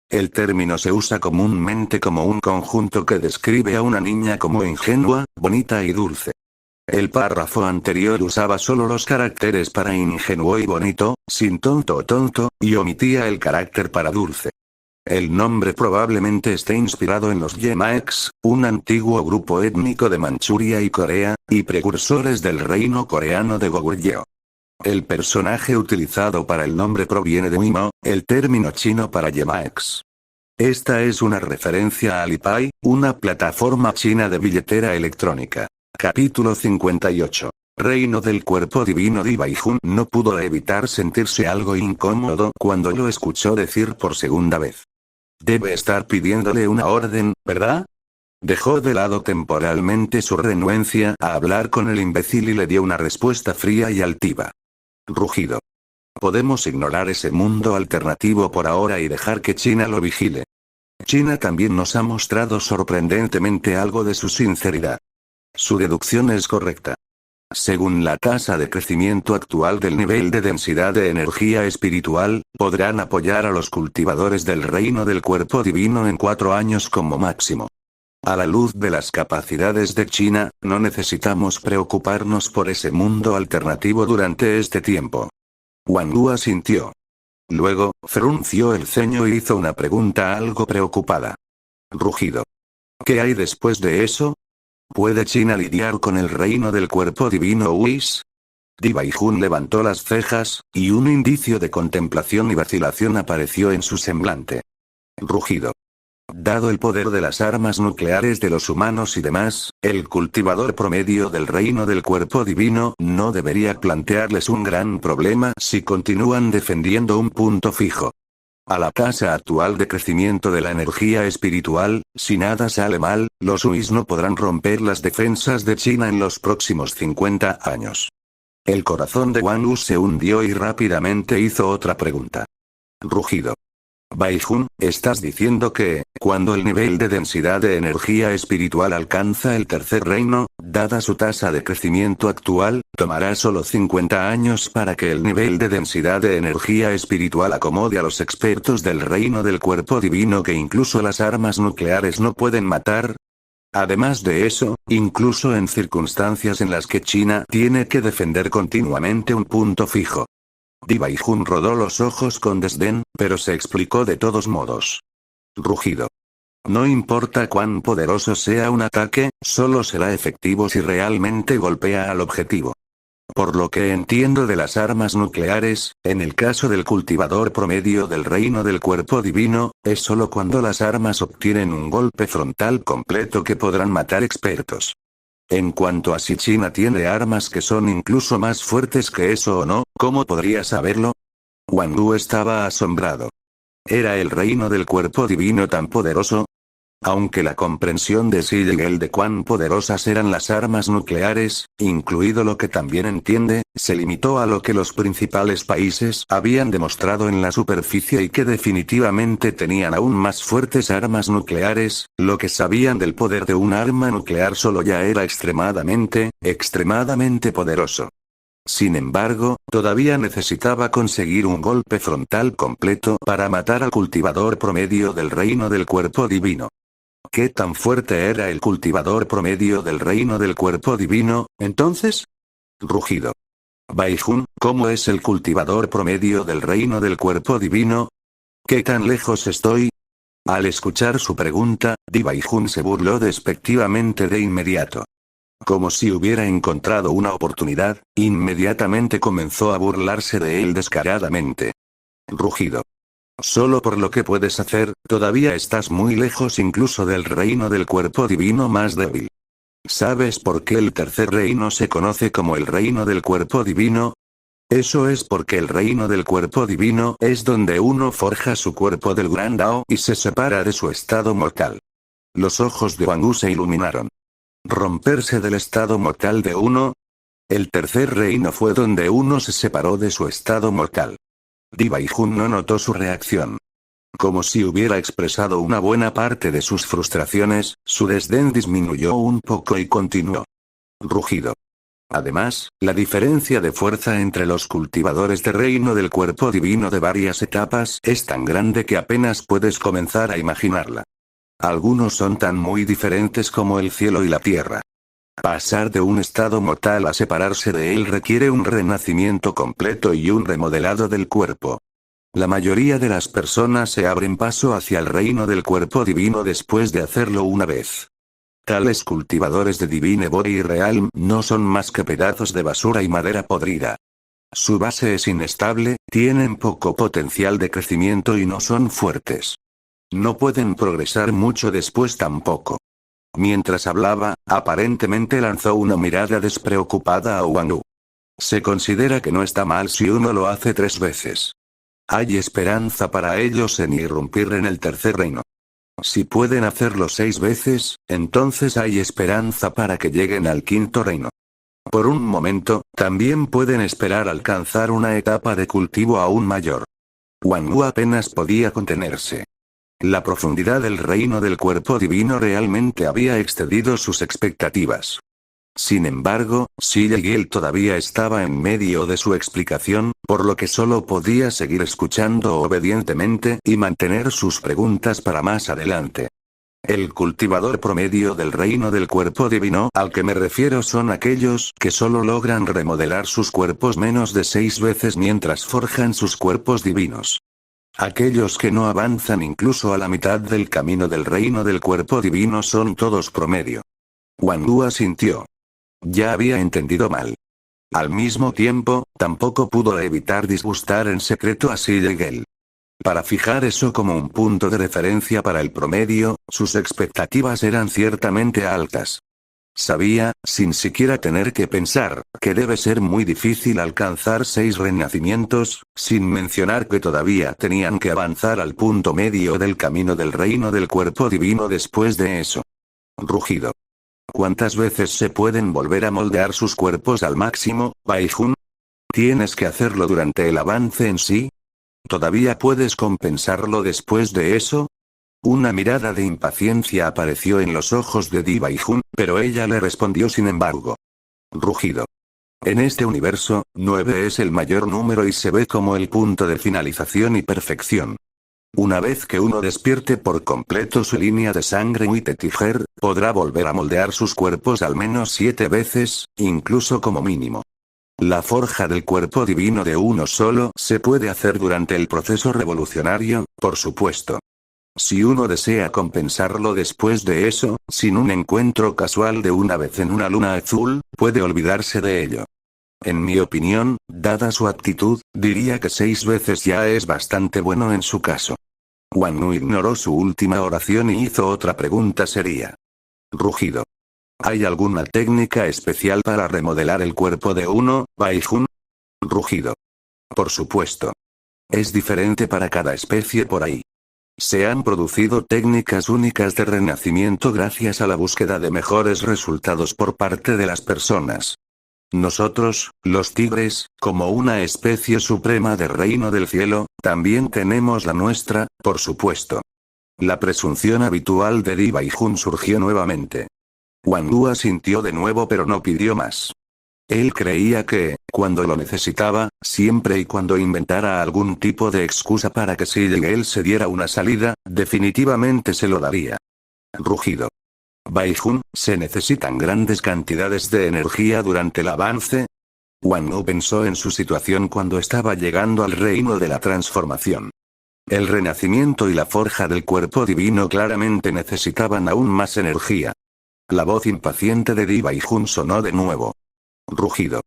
El término se usa comúnmente como un conjunto que describe a una niña como ingenua, bonita y dulce. El párrafo anterior usaba solo los caracteres para ingenuo y bonito, sin tonto o tonto, y omitía el carácter para dulce. El nombre probablemente esté inspirado en los Yemaeks, un antiguo grupo étnico de Manchuria y Corea, y precursores del reino coreano de Goguryeo. El personaje utilizado para el nombre proviene de Wimo, el término chino para Yemaeks. Esta es una referencia a Alipay, una plataforma china de billetera electrónica. Capítulo 58. Reino del cuerpo divino. Di Baijun no pudo evitar sentirse algo incómodo cuando lo escuchó decir por segunda vez. Debe estar pidiéndole una orden, ¿verdad? Dejó de lado temporalmente su renuencia a hablar con el imbécil y le dio una respuesta fría y altiva. Rugido. Podemos ignorar ese mundo alternativo por ahora y dejar que China lo vigile. China también nos ha mostrado sorprendentemente algo de su sinceridad. Su deducción es correcta. Según la tasa de crecimiento actual del nivel de densidad de energía espiritual, podrán apoyar a los cultivadores del reino del cuerpo divino en 4 años como máximo. A la luz de las capacidades de China, no necesitamos preocuparnos por ese mundo alternativo durante este tiempo. Wang Wu asintió. Luego, frunció el ceño y hizo una pregunta algo preocupada. Rugido. ¿Qué hay después de eso? ¿Puede China lidiar con el reino del cuerpo divino Whis? Di Baijun levantó las cejas, y un indicio de contemplación y vacilación apareció en su semblante. Rugido. Dado el poder de las armas nucleares de los humanos y demás, el cultivador promedio del reino del cuerpo divino no debería plantearles un gran problema si continúan defendiendo un punto fijo. A la tasa actual de crecimiento de la energía espiritual, si nada sale mal, los Whis no podrán romper las defensas de China en los próximos 50 años. El corazón de Wang Wu se hundió y rápidamente hizo otra pregunta. Rugido. Baijun, ¿estás diciendo que, cuando el nivel de densidad de energía espiritual alcanza el tercer reino, dada su tasa de crecimiento actual, tomará solo 50 años para que el nivel de densidad de energía espiritual acomode a los expertos del reino del cuerpo divino que incluso las armas nucleares no pueden matar? Además de eso, incluso en circunstancias en las que China tiene que defender continuamente un punto fijo. Di Baijun rodó los ojos con desdén, pero se explicó de todos modos. Rugido. No importa cuán poderoso sea un ataque, solo será efectivo si realmente golpea al objetivo. Por lo que entiendo de las armas nucleares, en el caso del cultivador promedio del reino del cuerpo divino, es solo cuando las armas obtienen un golpe frontal completo que podrán matar expertos. En cuanto a si China tiene armas que son incluso más fuertes que eso o no, ¿cómo podría saberlo? Wang Wu estaba asombrado. ¿Era el reino del cuerpo divino tan poderoso? Aunque la comprensión de Xi Yigel de cuán poderosas eran las armas nucleares, incluido lo que también entiende, se limitó a lo que los principales países habían demostrado en la superficie y que definitivamente tenían aún más fuertes armas nucleares. Lo que sabían del poder de un arma nuclear solo ya era extremadamente poderoso. Sin embargo, todavía necesitaba conseguir un golpe frontal completo para matar al cultivador promedio del reino del cuerpo divino. ¿Qué tan fuerte era el cultivador promedio del reino del cuerpo divino, entonces? Rugido. Baijun, ¿cómo es el cultivador promedio del reino del cuerpo divino? ¿Qué tan lejos estoy? Al escuchar su pregunta, Di Baijun se burló despectivamente de inmediato. Como si hubiera encontrado una oportunidad, inmediatamente comenzó a burlarse de él descaradamente. Rugido. Solo por lo que puedes hacer, todavía estás muy lejos incluso del reino del cuerpo divino más débil. ¿Sabes por qué el tercer reino se conoce como el reino del cuerpo divino? Eso es porque el reino del cuerpo divino es donde uno forja su cuerpo del gran Dao y se separa de su estado mortal. Los ojos de Wang Wu se iluminaron. ¿Romperse del estado mortal de uno? El tercer reino fue donde uno se separó de su estado mortal. Di Baijun no notó su reacción. Como si hubiera expresado una buena parte de sus frustraciones, su desdén disminuyó un poco y continuó. Rugido. Además, la diferencia de fuerza entre los cultivadores de reino del cuerpo divino de varias etapas es tan grande que apenas puedes comenzar a imaginarla. Algunos son tan muy diferentes como el cielo y la tierra. Pasar de un estado mortal a separarse de él requiere un renacimiento completo y un remodelado del cuerpo. La mayoría de las personas se abren paso hacia el reino del cuerpo divino después de hacerlo una vez. Tales cultivadores de Divine Body Realm no son más que pedazos de basura y madera podrida. Su base es inestable, tienen poco potencial de crecimiento y no son fuertes. No pueden progresar mucho después tampoco. Mientras hablaba, aparentemente lanzó una mirada despreocupada a Wang Wu. Se considera que no está mal si uno lo hace 3 veces. Hay esperanza para ellos en irrumpir en el tercer reino. Si pueden hacerlo 6 veces, entonces hay esperanza para que lleguen al quinto reino. Por un momento, también pueden esperar alcanzar una etapa de cultivo aún mayor. Wang Wu apenas podía contenerse. La profundidad del reino del cuerpo divino realmente había excedido sus expectativas. Sin embargo, Xie Yiel todavía estaba en medio de su explicación, por lo que solo podía seguir escuchando obedientemente y mantener sus preguntas para más adelante. El cultivador promedio del reino del cuerpo divino al que me refiero son aquellos que solo logran remodelar sus cuerpos menos de 6 veces mientras forjan sus cuerpos divinos. Aquellos que no avanzan incluso a la mitad del camino del reino del cuerpo divino son todos promedio. Wang Wu asintió. Ya había entendido mal. Al mismo tiempo, tampoco pudo evitar disgustar en secreto a Xie Yiel. Para fijar eso como un punto de referencia para el promedio, sus expectativas eran ciertamente altas. Sabía, sin siquiera tener que pensar, que debe ser muy difícil alcanzar 6 renacimientos, sin mencionar que todavía tenían que avanzar al punto medio del camino del reino del cuerpo divino después de eso. Rugido. ¿Cuántas veces se pueden volver a moldear sus cuerpos al máximo, Baijun? ¿Tienes que hacerlo durante el avance en sí? ¿Todavía puedes compensarlo después de eso? Una mirada de impaciencia apareció en los ojos de Di Baijun, pero ella le respondió sin embargo. Rugido. En este universo, 9 es el mayor número y se ve como el punto de finalización y perfección. Una vez que uno despierte por completo su línea de sangre Witetiger, podrá volver a moldear sus cuerpos al menos 7 veces, incluso como mínimo. La forja del cuerpo divino de uno solo se puede hacer durante el proceso revolucionario, por supuesto. Si uno desea compensarlo después de eso, sin un encuentro casual de una vez en una luna azul, puede olvidarse de ello. En mi opinión, dada su actitud, diría que 6 veces ya es bastante bueno en su caso. Wang Wu ignoró su última oración y hizo otra pregunta seria. Rugido. ¿Hay alguna técnica especial para remodelar el cuerpo de uno, Baijun? Rugido. Por supuesto. Es diferente para cada especie por ahí. Se han producido técnicas únicas de renacimiento gracias a la búsqueda de mejores resultados por parte de las personas. Nosotros, los tigres, como una especie suprema del reino del cielo, también tenemos la nuestra, por supuesto. La presunción habitual de Di Baijun surgió nuevamente. Wang Wu asintió de nuevo pero no pidió más. Él creía que, cuando lo necesitaba, siempre y cuando inventara algún tipo de excusa para que si él se diera una salida, definitivamente se lo daría. Rugido. Baijun, ¿se necesitan grandes cantidades de energía durante el avance? Wang Wu pensó en su situación cuando estaba llegando al reino de la transformación. El renacimiento y la forja del cuerpo divino claramente necesitaban aún más energía. La voz impaciente de Di Baijun sonó de nuevo. Rugido.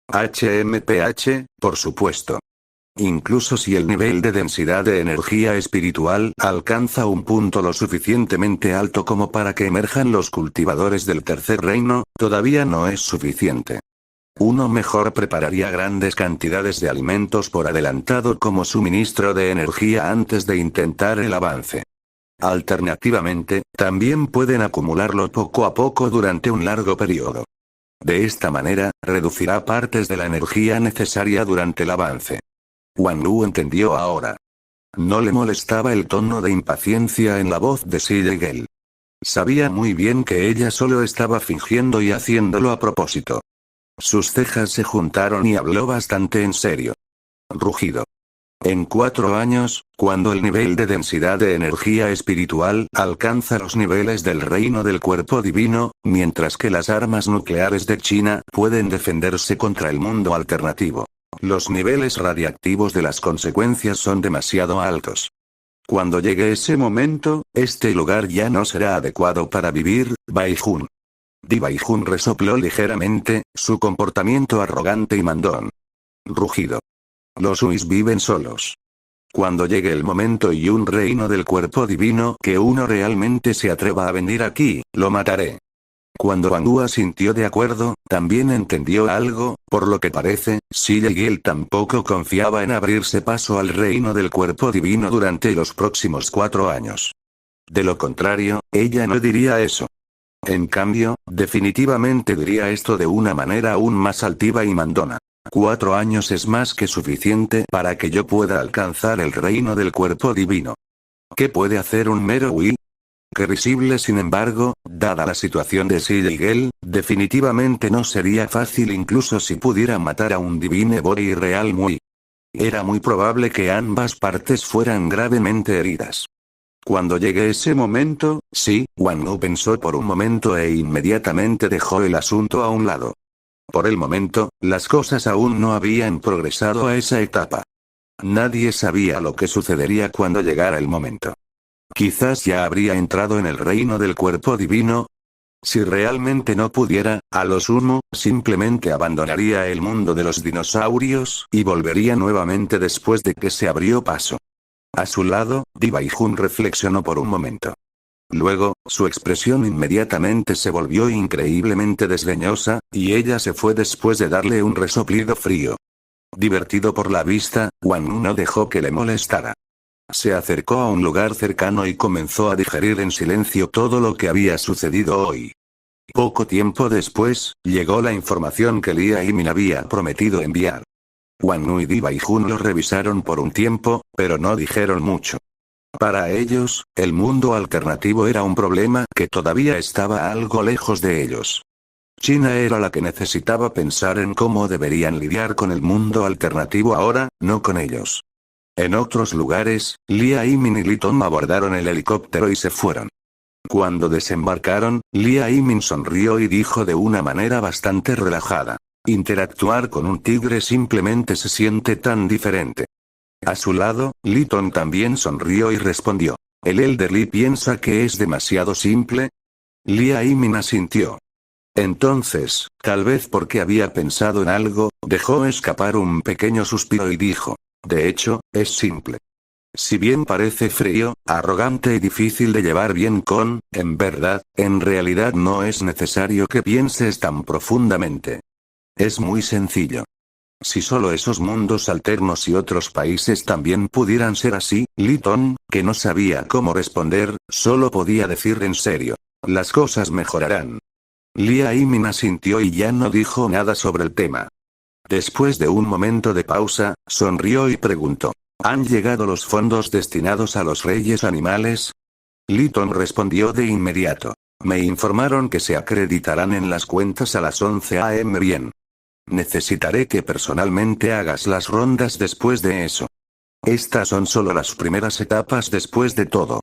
HMPH, por supuesto. Incluso si el nivel de densidad de energía espiritual alcanza un punto lo suficientemente alto como para que emerjan los cultivadores del tercer reino, todavía no es suficiente. Uno mejor prepararía grandes cantidades de alimentos por adelantado como suministro de energía antes de intentar el avance. Alternativamente, también pueden acumularlo poco a poco durante un largo periodo. De esta manera, reducirá partes de la energía necesaria durante el avance. Wang Wu entendió ahora. No le molestaba el tono de impaciencia en la voz de Si Yigel. Sabía muy bien que ella solo estaba fingiendo y haciéndolo a propósito. Sus cejas se juntaron y habló bastante en serio. Rugido. En 4 años, cuando el nivel de densidad de energía espiritual alcanza los niveles del reino del cuerpo divino, mientras que las armas nucleares de China pueden defenderse contra el mundo alternativo. Los niveles radiactivos de las consecuencias son demasiado altos. Cuando llegue ese momento, este lugar ya no será adecuado para vivir, Baijun. Di Baijun resopló ligeramente, su comportamiento arrogante y mandón. Rugido. Los Uis viven solos. Cuando llegue el momento y un reino del cuerpo divino que uno realmente se atreva a venir aquí, lo mataré. Cuando Wang Wu asintió de acuerdo, también entendió algo, por lo que parece, Si Yigel tampoco confiaba en abrirse paso al reino del cuerpo divino durante los próximos 4 años. De lo contrario, ella no diría eso. En cambio, definitivamente diría esto de una manera aún más altiva y mandona. 4 años es más que suficiente para que yo pueda alcanzar el reino del cuerpo divino. ¿Qué puede hacer un mero Wii? Qué risible. Sin embargo, dada la situación de Si Yigel, definitivamente no sería fácil incluso si pudiera matar a un Divine Body real Mui. Era muy probable que ambas partes fueran gravemente heridas. Cuando llegue ese momento, sí, Wang Wu pensó por un momento e inmediatamente dejó el asunto a un lado. Por el momento, las cosas aún no habían progresado a esa etapa. Nadie sabía lo que sucedería cuando llegara el momento. Quizás ya habría entrado en el reino del cuerpo divino. Si realmente no pudiera, a lo sumo, simplemente abandonaría el mundo de los dinosaurios y volvería nuevamente después de que se abrió paso. A su lado, Di Baijun reflexionó por un momento. Luego, su expresión inmediatamente se volvió increíblemente desdeñosa, y ella se fue después de darle un resoplido frío. Divertido por la vista, Wang Wu no dejó que le molestara. Se acercó a un lugar cercano y comenzó a digerir en silencio todo lo que había sucedido hoy. Poco tiempo después, llegó la información que Lia Yimin había prometido enviar. Wang Wu y Di Baijun lo revisaron por un tiempo, pero no dijeron mucho. Para ellos, el mundo alternativo era un problema que todavía estaba algo lejos de ellos. China era la que necesitaba pensar en cómo deberían lidiar con el mundo alternativo ahora, no con ellos. En otros lugares, Lia Yimin y Li Tong abordaron el helicóptero y se fueron. Cuando desembarcaron, Lia Yimin sonrió y dijo de una manera bastante relajada: interactuar con un tigre simplemente se siente tan diferente. A su lado, Li Tong también sonrió y respondió: ¿el Elder Li piensa que es demasiado simple? Lia Yimin asintió. Entonces, tal vez porque había pensado en algo, dejó escapar un pequeño suspiro y dijo: de hecho, es simple. Si bien parece frío, arrogante y difícil de llevar bien con, en verdad, en realidad no es necesario que pienses tan profundamente. Es muy sencillo. Si solo esos mundos alternos y otros países también pudieran ser así, Li Tong, que no sabía cómo responder, solo podía decir en serio: las cosas mejorarán. Lia Yimin asintió y ya no dijo nada sobre el tema. Después de un momento de pausa, sonrió y preguntó. ¿Han llegado los fondos destinados a los reyes animales? Liton respondió de inmediato. Me informaron que se acreditarán en las cuentas a las 11 am. Bien. Necesitaré que personalmente hagas las rondas después de eso. Estas son solo las primeras etapas después de todo.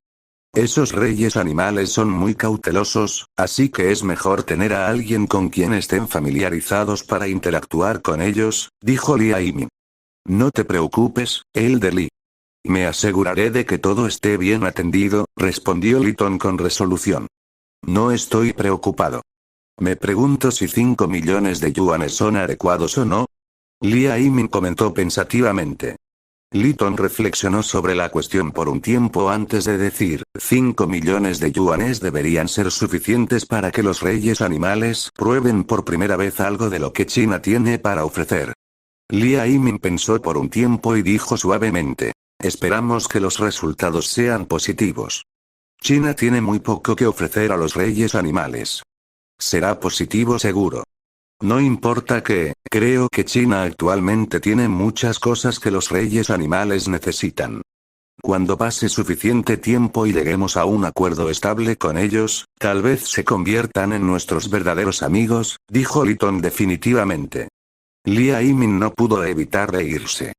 Esos reyes animales son muy cautelosos, así que es mejor tener a alguien con quien estén familiarizados para interactuar con ellos, dijo Lia Yimin. No te preocupes, Elder Lee. Me aseguraré de que todo esté bien atendido, respondió Liton con resolución. No estoy preocupado. Me pregunto si 5 millones de yuanes son adecuados o no. Lia Yimin comentó pensativamente. Liton reflexionó sobre la cuestión por un tiempo antes de decir, 5 millones de yuanes deberían ser suficientes para que los reyes animales prueben por primera vez algo de lo que China tiene para ofrecer. Lia Yimin pensó por un tiempo y dijo suavemente. Esperamos que los resultados sean positivos. China tiene muy poco que ofrecer a los reyes animales. Será positivo seguro. No importa que, creo que China actualmente tiene muchas cosas que los reyes animales necesitan. Cuando pase suficiente tiempo y lleguemos a un acuerdo estable con ellos, tal vez se conviertan en nuestros verdaderos amigos, dijo Liton definitivamente. Lia Yimin no pudo evitar reírse.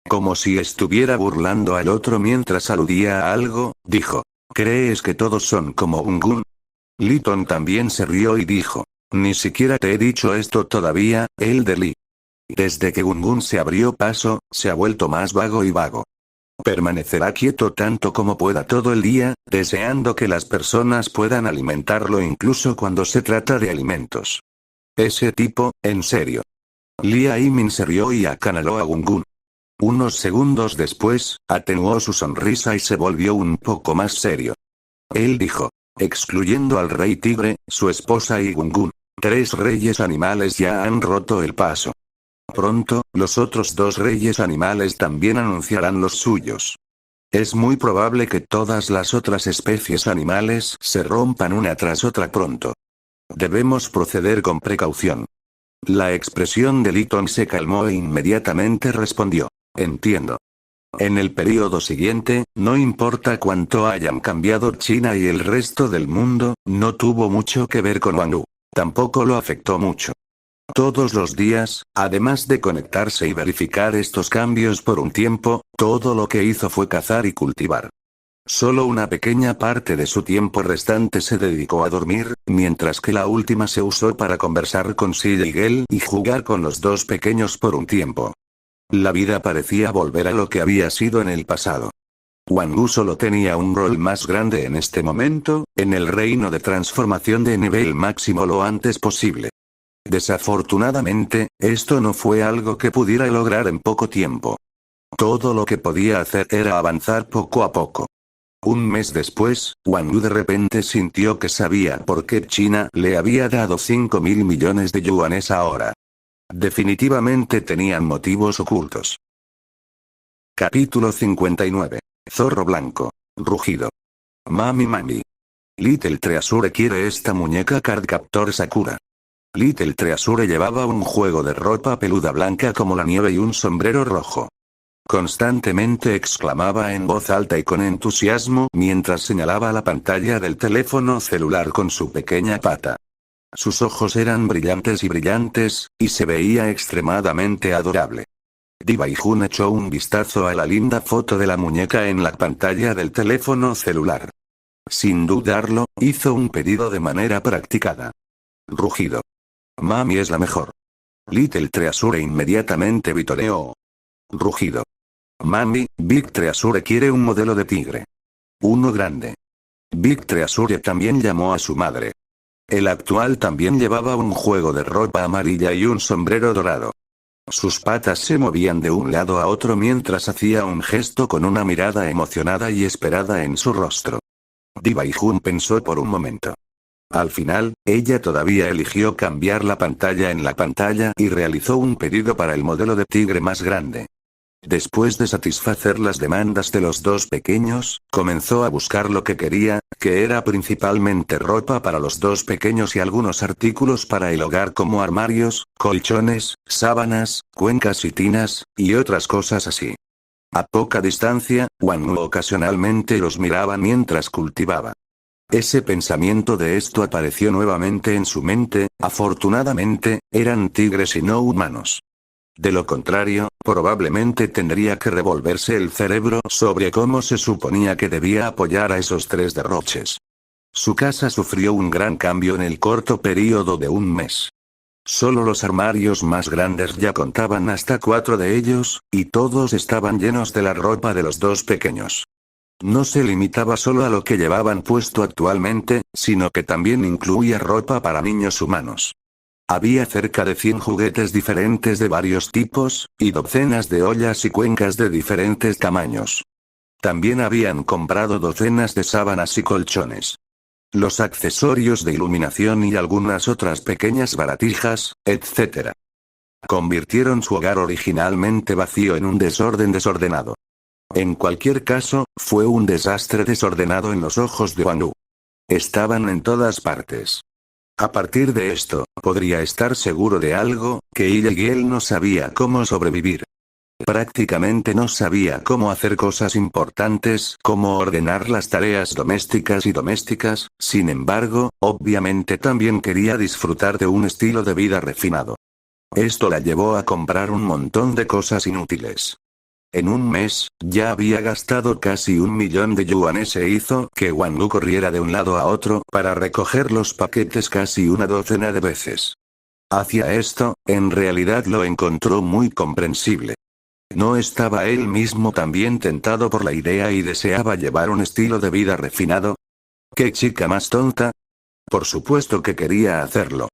Como si estuviera burlando al otro mientras aludía a algo, dijo. ¿Crees que todos son como Gungun? Liton también se rió y dijo. Ni siquiera te he dicho esto todavía, Elder Lee. Desde que Gungun se abrió paso, se ha vuelto más vago y vago. Permanecerá quieto tanto como pueda todo el día, deseando que las personas puedan alimentarlo incluso cuando se trata de alimentos. Ese tipo, en serio. Lia Yimin se rió y acanaló a Gungun. Unos segundos después, atenuó su sonrisa y se volvió un poco más serio. Él dijo. Excluyendo al rey tigre, su esposa y Gungun. 3 reyes animales ya han roto el paso. Pronto, los otros 2 reyes animales también anunciarán los suyos. Es muy probable que todas las otras especies animales se rompan una tras otra pronto. Debemos proceder con precaución. La expresión de Liton se calmó e inmediatamente respondió. Entiendo. En el período siguiente, no importa cuánto hayan cambiado China y el resto del mundo, no tuvo mucho que ver con Wang Wu. Tampoco lo afectó mucho. Todos los días, además de conectarse y verificar estos cambios por un tiempo, todo lo que hizo fue cazar y cultivar. Solo una pequeña parte de su tiempo restante se dedicó a dormir, mientras que la última se usó para conversar con Sigel y jugar con los 2 pequeños por un tiempo. La vida parecía volver a lo que había sido en el pasado. Wang Wu solo tenía un rol más grande en este momento, en el reino de transformación de nivel máximo lo antes posible. Desafortunadamente, esto no fue algo que pudiera lograr en poco tiempo. Todo lo que podía hacer era avanzar poco a poco. Un mes después, Wang Wu de repente sintió que sabía por qué China le había dado 5.000 millones de yuanes ahora. Definitivamente tenían motivos ocultos. Capítulo 59. Zorro blanco. Rugido. Mami. Little Treasure quiere esta muñeca Cardcaptor Sakura. Little Treasure llevaba un juego de ropa peluda blanca como la nieve y un sombrero rojo. Constantemente exclamaba en voz alta y con entusiasmo mientras señalaba la pantalla del teléfono celular con su pequeña pata. Sus ojos eran brillantes y se veía extremadamente adorable. Dibai-jun echó un vistazo a la linda foto de la muñeca en la pantalla del teléfono celular. Sin dudarlo, hizo un pedido de manera practicada. Rugido. Mami es la mejor. Little Treasure inmediatamente vitoreó. Rugido. Mami, Big Treasure quiere un modelo de tigre. Uno grande. Big Treasure también llamó a su madre. El actual también llevaba un juego de ropa amarilla y un sombrero dorado. Sus patas se movían de un lado a otro mientras hacía un gesto con una mirada emocionada y esperada en su rostro. Dibai-jun pensó por un momento. Al final, ella todavía eligió cambiar la pantalla en la pantalla y realizó un pedido para el modelo de tigre más grande. Después de satisfacer las demandas de los dos pequeños, comenzó a buscar lo que quería, que era principalmente ropa para los dos pequeños y algunos artículos para el hogar como armarios, colchones, sábanas, cuencas y tinas, y otras cosas así. A poca distancia, Wang ocasionalmente los miraba mientras cultivaba. Ese pensamiento de esto apareció nuevamente en su mente, afortunadamente, eran tigres y no humanos. De lo contrario, probablemente tendría que revolverse el cerebro sobre cómo se suponía que debía apoyar a esos tres derroches. Su casa sufrió un gran cambio en el corto período de un mes. Solo los armarios más grandes ya contaban hasta 4 de ellos, y todos estaban llenos de la ropa de los dos pequeños. No se limitaba solo a lo que llevaban puesto actualmente, sino que también incluía ropa para niños humanos. Había cerca de 100 juguetes diferentes de varios tipos, y docenas de ollas y cuencas de diferentes tamaños. También habían comprado docenas de sábanas y colchones. Los accesorios de iluminación y algunas otras pequeñas baratijas, etc. Convirtieron su hogar originalmente vacío en un desorden desordenado. En cualquier caso, fue un desastre desordenado en los ojos de Wang Wu. Estaban en todas partes. A partir de esto, podría estar seguro de algo, que ella y él no sabía cómo sobrevivir. Prácticamente no sabía cómo hacer cosas importantes, como ordenar las tareas domésticas, sin embargo, obviamente también quería disfrutar de un estilo de vida refinado. Esto la llevó a comprar un montón de cosas inútiles. En un mes, ya había gastado casi 1.000.000 de yuanes e hizo que Wang Wu corriera de un lado a otro para recoger los paquetes casi una docena de veces. Hacia esto, en realidad lo encontró muy comprensible. ¿No estaba él mismo también tentado por la idea y deseaba llevar un estilo de vida refinado? ¿Qué chica más tonta? Por supuesto que quería hacerlo.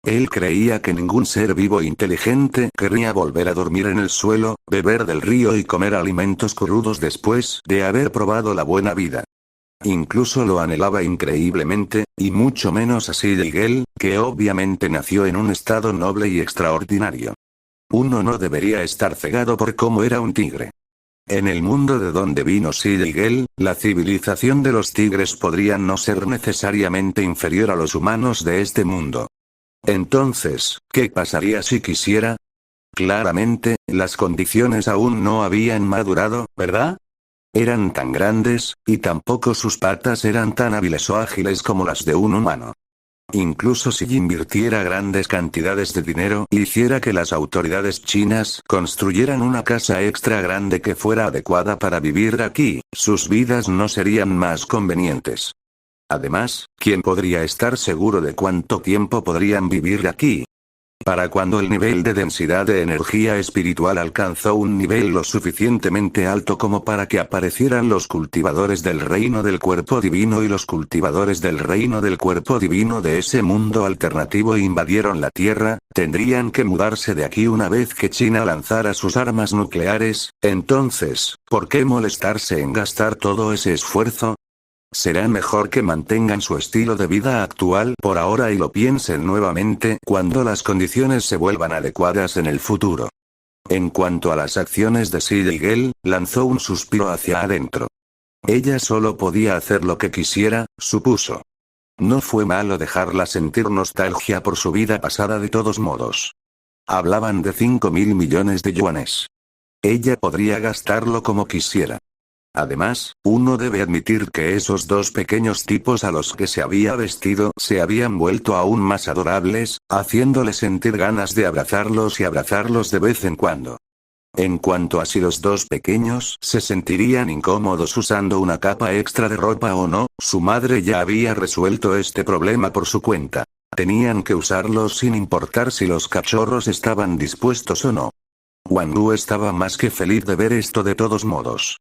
Él creía que ningún ser vivo inteligente querría volver a dormir en el suelo, beber del río y comer alimentos crudos después de haber probado la buena vida. Incluso lo anhelaba increíblemente, y mucho menos así Miguel, que obviamente nació en un estado noble y extraordinario. Uno no debería estar cegado por cómo era un tigre. En el mundo de donde vino Miguel, la civilización de los tigres podría no ser necesariamente inferior a los humanos de este mundo. Entonces, ¿qué pasaría si quisiera? Claramente, las condiciones aún no habían madurado, ¿verdad? Eran tan grandes, y tampoco sus patas eran tan hábiles o ágiles como las de un humano. Incluso si invirtiera grandes cantidades de dinero y hiciera que las autoridades chinas construyeran una casa extra grande que fuera adecuada para vivir aquí, sus vidas no serían más convenientes. Además, ¿quién podría estar seguro de cuánto tiempo podrían vivir aquí? Para cuando el nivel de densidad de energía espiritual alcanzó un nivel lo suficientemente alto como para que aparecieran los cultivadores del reino del cuerpo divino y los cultivadores del reino del cuerpo divino de ese mundo alternativo invadieron la Tierra, tendrían que mudarse de aquí una vez que China lanzara sus armas nucleares, entonces, ¿por qué molestarse en gastar todo ese esfuerzo? Será mejor que mantengan su estilo de vida actual por ahora y lo piensen nuevamente cuando las condiciones se vuelvan adecuadas en el futuro. En cuanto a las acciones de Miguel, lanzó un suspiro hacia adentro. Ella solo podía hacer lo que quisiera, supuso. No fue malo dejarla sentir nostalgia por su vida pasada de todos modos. Hablaban de 5.000 millones de yuanes. Ella podría gastarlo como quisiera. Además, uno debe admitir que esos dos pequeños tipos a los que se había vestido se habían vuelto aún más adorables, haciéndole sentir ganas de abrazarlos y abrazarlos de vez en cuando. En cuanto a si los dos pequeños se sentirían incómodos usando una capa extra de ropa o no, su madre ya había resuelto este problema por su cuenta. Tenían que usarlos sin importar si los cachorros estaban dispuestos o no. Wang Wu estaba más que feliz de ver esto de todos modos.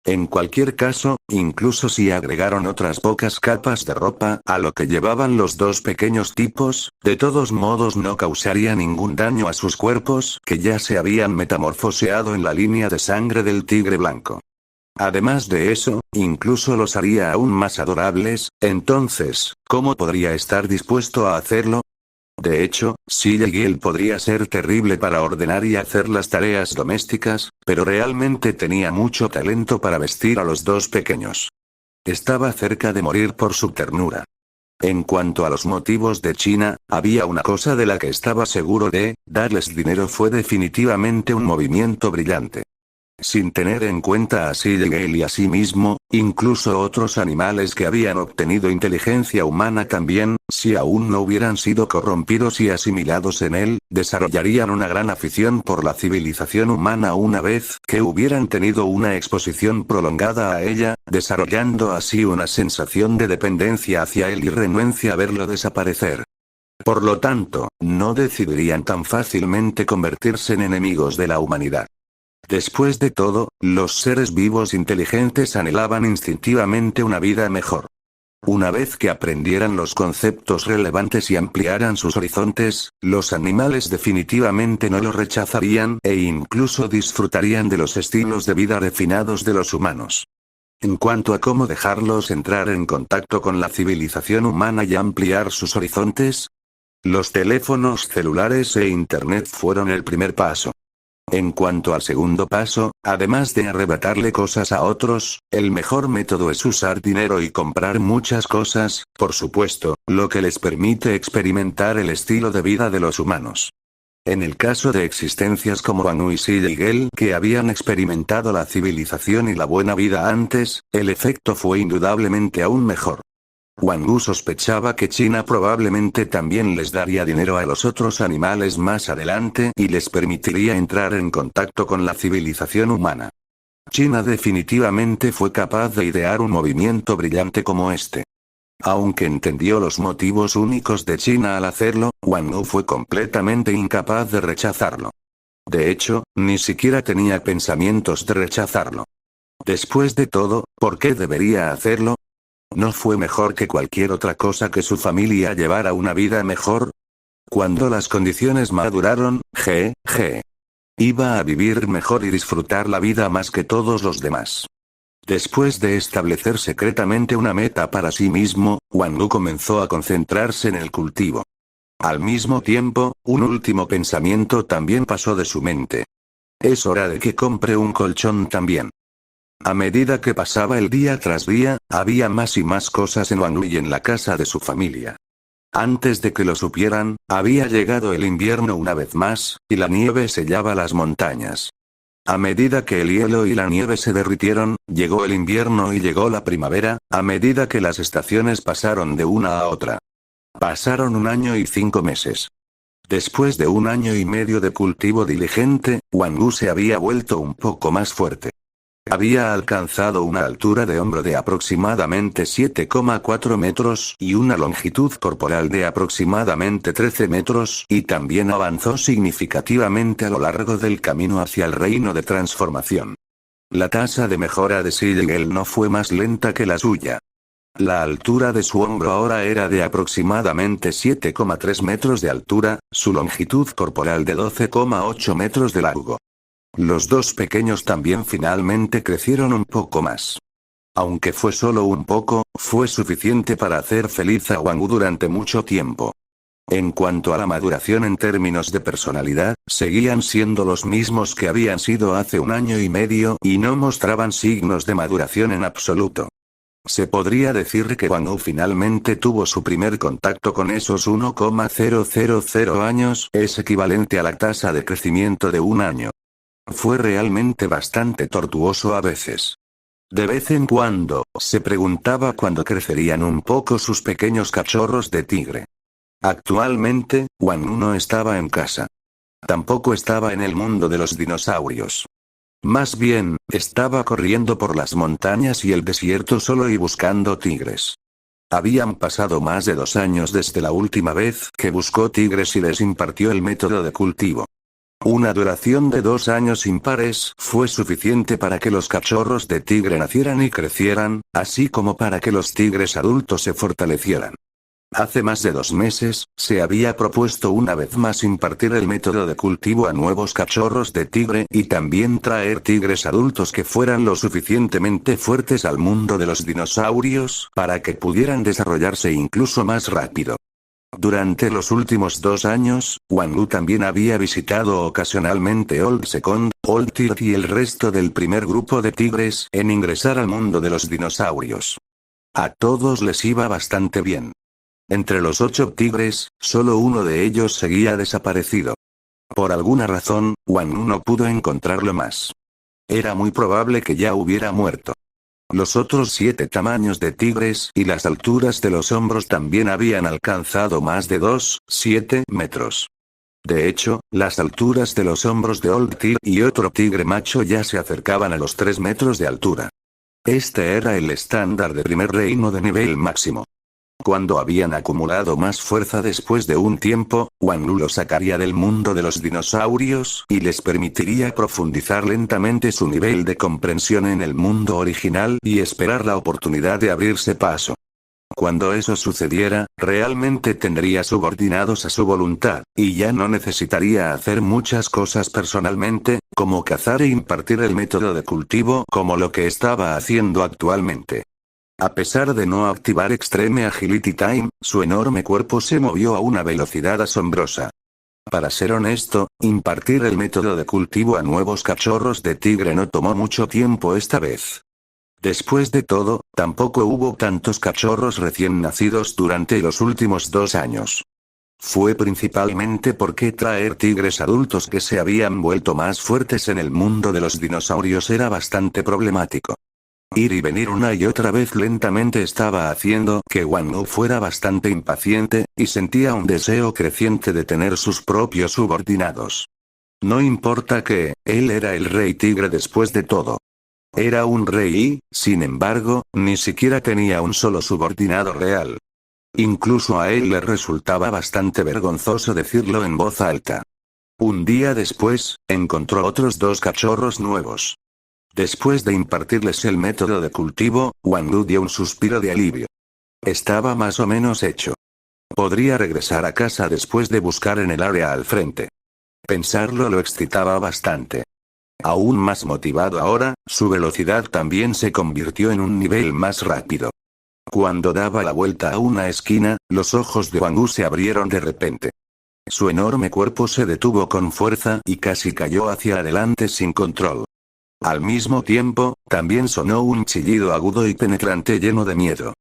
En cualquier caso, incluso si agregaron otras pocas capas de ropa a lo que llevaban los dos pequeños tipos, de todos modos no causaría ningún daño a sus cuerpos que ya se habían metamorfoseado en la línea de sangre del tigre blanco. Además de eso, incluso los haría aún más adorables, entonces, ¿cómo podría estar dispuesto a hacerlo? De hecho, Sigel podría ser terrible para ordenar y hacer las tareas domésticas, pero realmente tenía mucho talento para vestir a los dos pequeños. Estaba cerca de morir por su ternura. En cuanto a los motivos de China, había una cosa de la que estaba seguro darles dinero fue definitivamente un movimiento brillante. Sin tener en cuenta a Sigel y a sí mismo, incluso otros animales que habían obtenido inteligencia humana también, si aún no hubieran sido corrompidos y asimilados en él, desarrollarían una gran afición por la civilización humana una vez que hubieran tenido una exposición prolongada a ella, desarrollando así una sensación de dependencia hacia él y renuencia a verlo desaparecer. Por lo tanto, no decidirían tan fácilmente convertirse en enemigos de la humanidad. Después de todo, los seres vivos inteligentes anhelaban instintivamente una vida mejor. Una vez que aprendieran los conceptos relevantes y ampliaran sus horizontes, los animales definitivamente no lo rechazarían e incluso disfrutarían de los estilos de vida refinados de los humanos. En cuanto a cómo dejarlos entrar en contacto con la civilización humana y ampliar sus horizontes, los teléfonos celulares e Internet fueron el primer paso. En cuanto al segundo paso, además de arrebatarle cosas a otros, el mejor método es usar dinero y comprar muchas cosas, por supuesto, lo que les permite experimentar el estilo de vida de los humanos. En el caso de existencias como Anu y Sigel, que habían experimentado la civilización y la buena vida antes, el efecto fue indudablemente aún mejor. Wang Wu sospechaba que China probablemente también les daría dinero a los otros animales más adelante y les permitiría entrar en contacto con la civilización humana. China definitivamente fue capaz de idear un movimiento brillante como este. Aunque entendió los motivos únicos de China al hacerlo, Wang Wu fue completamente incapaz de rechazarlo. De hecho, ni siquiera tenía pensamientos de rechazarlo. Después de todo, ¿por qué debería hacerlo? ¿No fue mejor que cualquier otra cosa que su familia llevara una vida mejor? Cuando las condiciones maduraron, iba a vivir mejor y disfrutar la vida más que todos los demás. Después de establecer secretamente una meta para sí mismo, Wang Wu comenzó a concentrarse en el cultivo. Al mismo tiempo, un último pensamiento también pasó de su mente. Es hora de que compre un colchón también. A medida que pasaba el día tras día, había más y más cosas en Wang Wu y en la casa de su familia. Antes de que lo supieran, había llegado el invierno una vez más, y la nieve sellaba las montañas. A medida que el hielo y la nieve se derritieron, llegó el invierno y llegó la primavera, a medida que las estaciones pasaron de una a otra. Pasaron 1 año y 5 meses. Después de 1 año y medio de cultivo diligente, Wang Wu se había vuelto un poco más fuerte. Había alcanzado una altura de hombro de aproximadamente 7,4 metros y una longitud corporal de aproximadamente 13 metros y también avanzó significativamente a lo largo del camino hacia el reino de transformación. La tasa de mejora de Sigel no fue más lenta que la suya. La altura de su hombro ahora era de aproximadamente 7,3 metros de altura, su longitud corporal de 12,8 metros de largo. Los dos pequeños también finalmente crecieron un poco más. Aunque fue solo un poco, fue suficiente para hacer feliz a Wang Wu durante mucho tiempo. En cuanto a la maduración en términos de personalidad, seguían siendo los mismos que habían sido hace 1 año y medio y no mostraban signos de maduración en absoluto. Se podría decir que Wang Wu finalmente tuvo su primer contacto con esos 1,000 años, es equivalente a la tasa de crecimiento de 1 año. Fue realmente bastante tortuoso a veces. De vez en cuando, se preguntaba cuándo crecerían un poco sus pequeños cachorros de tigre. Actualmente, Wang Wu no estaba en casa. Tampoco estaba en el mundo de los dinosaurios. Más bien, estaba corriendo por las montañas y el desierto solo y buscando tigres. Habían pasado más de 2 años desde la última vez que buscó tigres y les impartió el método de cultivo. Una duración de 2 años impares fue suficiente para que los cachorros de tigre nacieran y crecieran, así como para que los tigres adultos se fortalecieran. Hace más de 2 meses, se había propuesto una vez más impartir el método de cultivo a nuevos cachorros de tigre y también traer tigres adultos que fueran lo suficientemente fuertes al mundo de los dinosaurios para que pudieran desarrollarse incluso más rápido. Durante los últimos 2 años, Wang Wu también había visitado ocasionalmente Old Second, Old Third y el resto del primer grupo de tigres en ingresar al mundo de los dinosaurios. A todos les iba bastante bien. Entre los 8 tigres, solo uno de ellos seguía desaparecido. Por alguna razón, Wang Wu no pudo encontrarlo más. Era muy probable que ya hubiera muerto. Los otros 7 tamaños de tigres y las alturas de los hombros también habían alcanzado más de 7 metros. De hecho, las alturas de los hombros de Old Tigre y otro tigre macho ya se acercaban a los 3 metros de altura. Este era el estándar de primer reino de nivel máximo. Cuando habían acumulado más fuerza después de un tiempo, Wang Wu los sacaría del mundo de los dinosaurios y les permitiría profundizar lentamente su nivel de comprensión en el mundo original y esperar la oportunidad de abrirse paso. Cuando eso sucediera, realmente tendría subordinados a su voluntad, y ya no necesitaría hacer muchas cosas personalmente, como cazar e impartir el método de cultivo como lo que estaba haciendo actualmente. A pesar de no activar Extreme Agility Time, su enorme cuerpo se movió a una velocidad asombrosa. Para ser honesto, impartir el método de cultivo a nuevos cachorros de tigre no tomó mucho tiempo esta vez. Después de todo, tampoco hubo tantos cachorros recién nacidos durante los últimos 2 años. Fue principalmente porque traer tigres adultos que se habían vuelto más fuertes en el mundo de los dinosaurios era bastante problemático. Ir y venir una y otra vez lentamente estaba haciendo que Wang Wu fuera bastante impaciente, y sentía un deseo creciente de tener sus propios subordinados. No importa que, él era el rey tigre después de todo. Era un rey y, sin embargo, ni siquiera tenía un solo subordinado real. Incluso a él le resultaba bastante vergonzoso decirlo en voz alta. Un día después, encontró otros 2 cachorros nuevos. Después de impartirles el método de cultivo, Wang Wu dio un suspiro de alivio. Estaba más o menos hecho. Podría regresar a casa después de buscar en el área al frente. Pensarlo lo excitaba bastante. Aún más motivado ahora, su velocidad también se convirtió en un nivel más rápido. Cuando daba la vuelta a una esquina, los ojos de Wang Wu se abrieron de repente. Su enorme cuerpo se detuvo con fuerza y casi cayó hacia adelante sin control. Al mismo tiempo, también sonó un chillido agudo y penetrante lleno de miedo.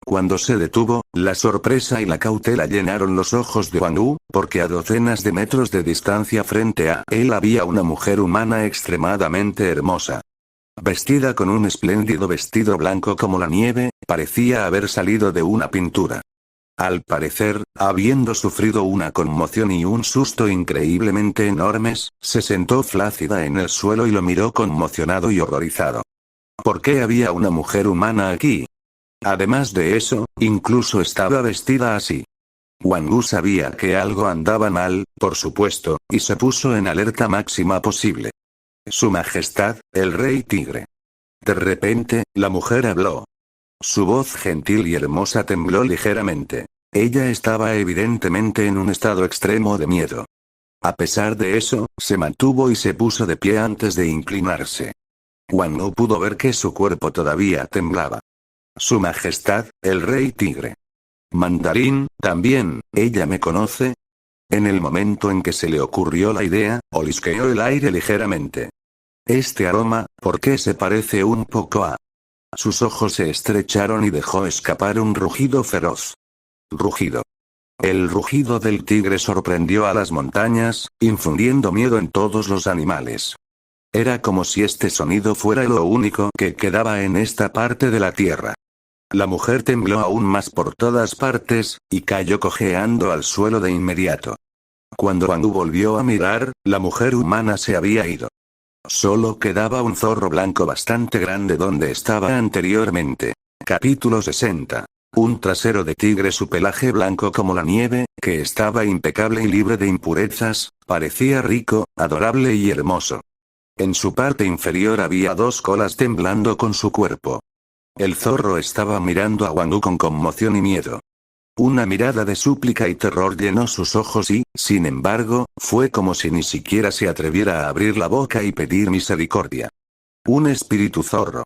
Cuando se detuvo, la sorpresa y la cautela llenaron los ojos de Wang Wu, porque a docenas de metros de distancia frente a él había una mujer humana extremadamente hermosa. Vestida con un espléndido vestido blanco como la nieve, parecía haber salido de una pintura. Al parecer, habiendo sufrido una conmoción y un susto increíblemente enormes, se sentó flácida en el suelo y lo miró conmocionado y horrorizado. ¿Por qué había una mujer humana aquí? Además de eso, incluso estaba vestida así. Wang Wu sabía que algo andaba mal, por supuesto, y se puso en alerta máxima posible. Su Majestad, el Rey Tigre. De repente, la mujer habló. Su voz gentil y hermosa tembló ligeramente. Ella estaba evidentemente en un estado extremo de miedo. A pesar de eso, se mantuvo y se puso de pie antes de inclinarse. Wang Wu pudo ver que su cuerpo todavía temblaba. Su Majestad, el Rey Tigre. Mandarín, también, ¿ella me conoce? En el momento en que se le ocurrió la idea, olisqueó el aire ligeramente. Este aroma, ¿por qué se parece un poco a...? Sus ojos se estrecharon y dejó escapar un rugido feroz. Rugido. El rugido del tigre sorprendió a las montañas, infundiendo miedo en todos los animales. Era como si este sonido fuera lo único que quedaba en esta parte de la tierra. La mujer tembló aún más por todas partes, y cayó cojeando al suelo de inmediato. Cuando Wang Wu volvió a mirar, la mujer humana se había ido. Solo quedaba un zorro blanco bastante grande donde estaba anteriormente. Capítulo 60. Un trasero de tigre, su pelaje blanco como la nieve, que estaba impecable y libre de impurezas, parecía rico, adorable y hermoso. En su parte inferior había 2 colas temblando con su cuerpo. El zorro estaba mirando a Wang Wu con conmoción y miedo. Una mirada de súplica y terror llenó sus ojos y, sin embargo, fue como si ni siquiera se atreviera a abrir la boca y pedir misericordia. Un espíritu zorro.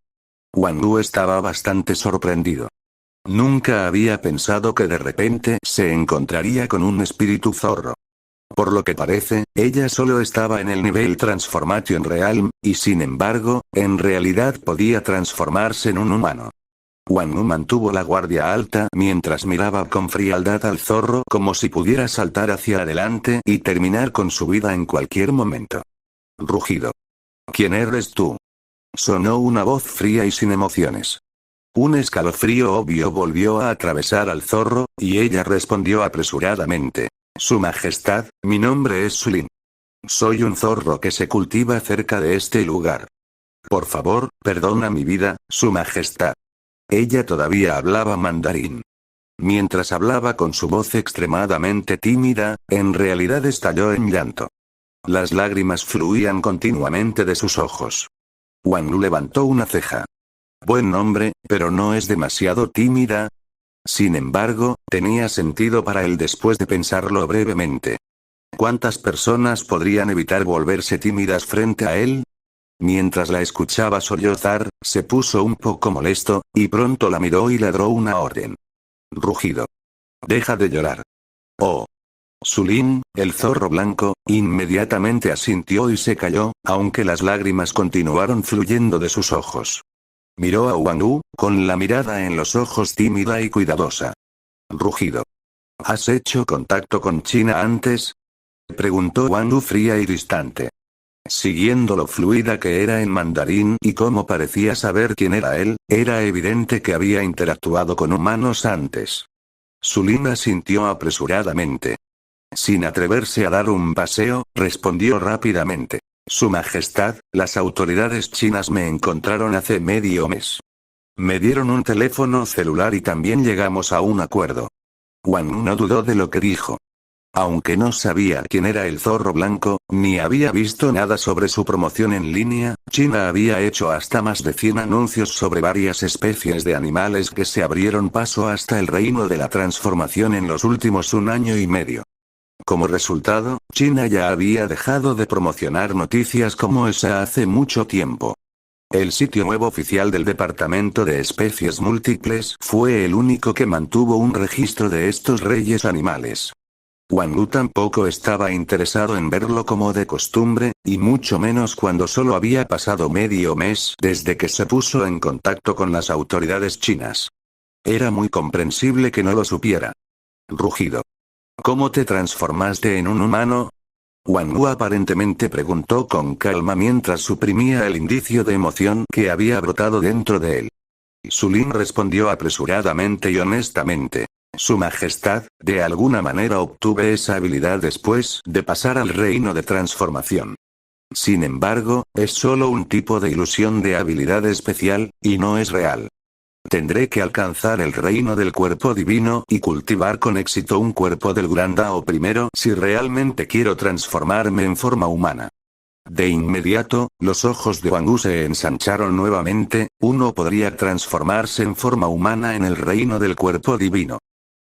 Wang Wu estaba bastante sorprendido. Nunca había pensado que de repente se encontraría con un espíritu zorro. Por lo que parece, ella solo estaba en el nivel Transformation Realm, y sin embargo, en realidad podía transformarse en un humano. Wang Wu mantuvo la guardia alta mientras miraba con frialdad al zorro como si pudiera saltar hacia adelante y terminar con su vida en cualquier momento. Rugido. ¿Quién eres tú? Sonó una voz fría y sin emociones. Un escalofrío obvio volvió a atravesar al zorro, y ella respondió apresuradamente. Su Majestad, mi nombre es Sulin. Soy un zorro que se cultiva cerca de este lugar. Por favor, perdona mi vida, Su Majestad. Ella todavía hablaba mandarín. Mientras hablaba con su voz extremadamente tímida, en realidad estalló en llanto. Las lágrimas fluían continuamente de sus ojos. Wang Lu levantó una ceja. Buen nombre, pero no es demasiado tímida. Sin embargo, tenía sentido para él después de pensarlo brevemente. ¿Cuántas personas podrían evitar volverse tímidas frente a él? Mientras la escuchaba sollozar, se puso un poco molesto, y pronto la miró y ladró una orden. Rugido. Deja de llorar. Oh. Sulin, el zorro blanco, inmediatamente asintió y se calló, aunque las lágrimas continuaron fluyendo de sus ojos. Miró a Wang Wu, con la mirada en los ojos tímida y cuidadosa. Rugido. ¿Has hecho contacto con China antes? Preguntó Wang Wu fría y distante. Siguiendo lo fluida que era en mandarín y cómo parecía saber quién era él, era evidente que había interactuado con humanos antes. Sulin asintió apresuradamente. Sin atreverse a dar un paseo, respondió rápidamente. Su Majestad, las autoridades chinas me encontraron hace medio mes. Me dieron un teléfono celular y también llegamos a un acuerdo. Wang Wu no dudó de lo que dijo. Aunque no sabía quién era el zorro blanco, ni había visto nada sobre su promoción en línea, China había hecho hasta más de 100 anuncios sobre varias especies de animales que se abrieron paso hasta el reino de la transformación en los últimos 1 año y medio. Como resultado, China ya había dejado de promocionar noticias como esa hace mucho tiempo. El sitio web oficial del Departamento de Especies Múltiples fue el único que mantuvo un registro de estos reyes animales. Wang Wu tampoco estaba interesado en verlo como de costumbre, y mucho menos cuando solo había pasado medio mes desde que se puso en contacto con las autoridades chinas. Era muy comprensible que no lo supiera. Rugido. ¿Cómo te transformaste en un humano? Wang Wu aparentemente preguntó con calma mientras suprimía el indicio de emoción que había brotado dentro de él. Sulin respondió apresuradamente y honestamente. Su Majestad, de alguna manera obtuve esa habilidad después de pasar al reino de transformación. Sin embargo, es solo un tipo de ilusión de habilidad especial, y no es real. Tendré que alcanzar el reino del cuerpo divino y cultivar con éxito un cuerpo del Gran Dao primero si realmente quiero transformarme en forma humana. De inmediato, los ojos de Wang Wu se ensancharon nuevamente. Uno podría transformarse en forma humana en el reino del cuerpo divino.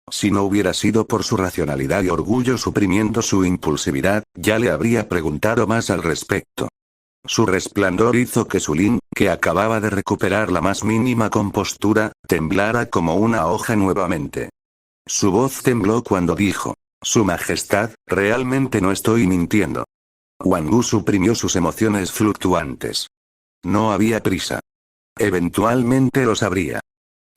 Si no hubiera sido por su racionalidad y orgullo suprimiendo su impulsividad, ya le habría preguntado más al respecto. Su resplandor hizo que Sulin, que acababa de recuperar la más mínima compostura, temblara como una hoja nuevamente. Su voz tembló cuando dijo: Su Majestad, realmente no estoy mintiendo. Wang Wu suprimió sus emociones fluctuantes. No había prisa. Eventualmente lo sabría.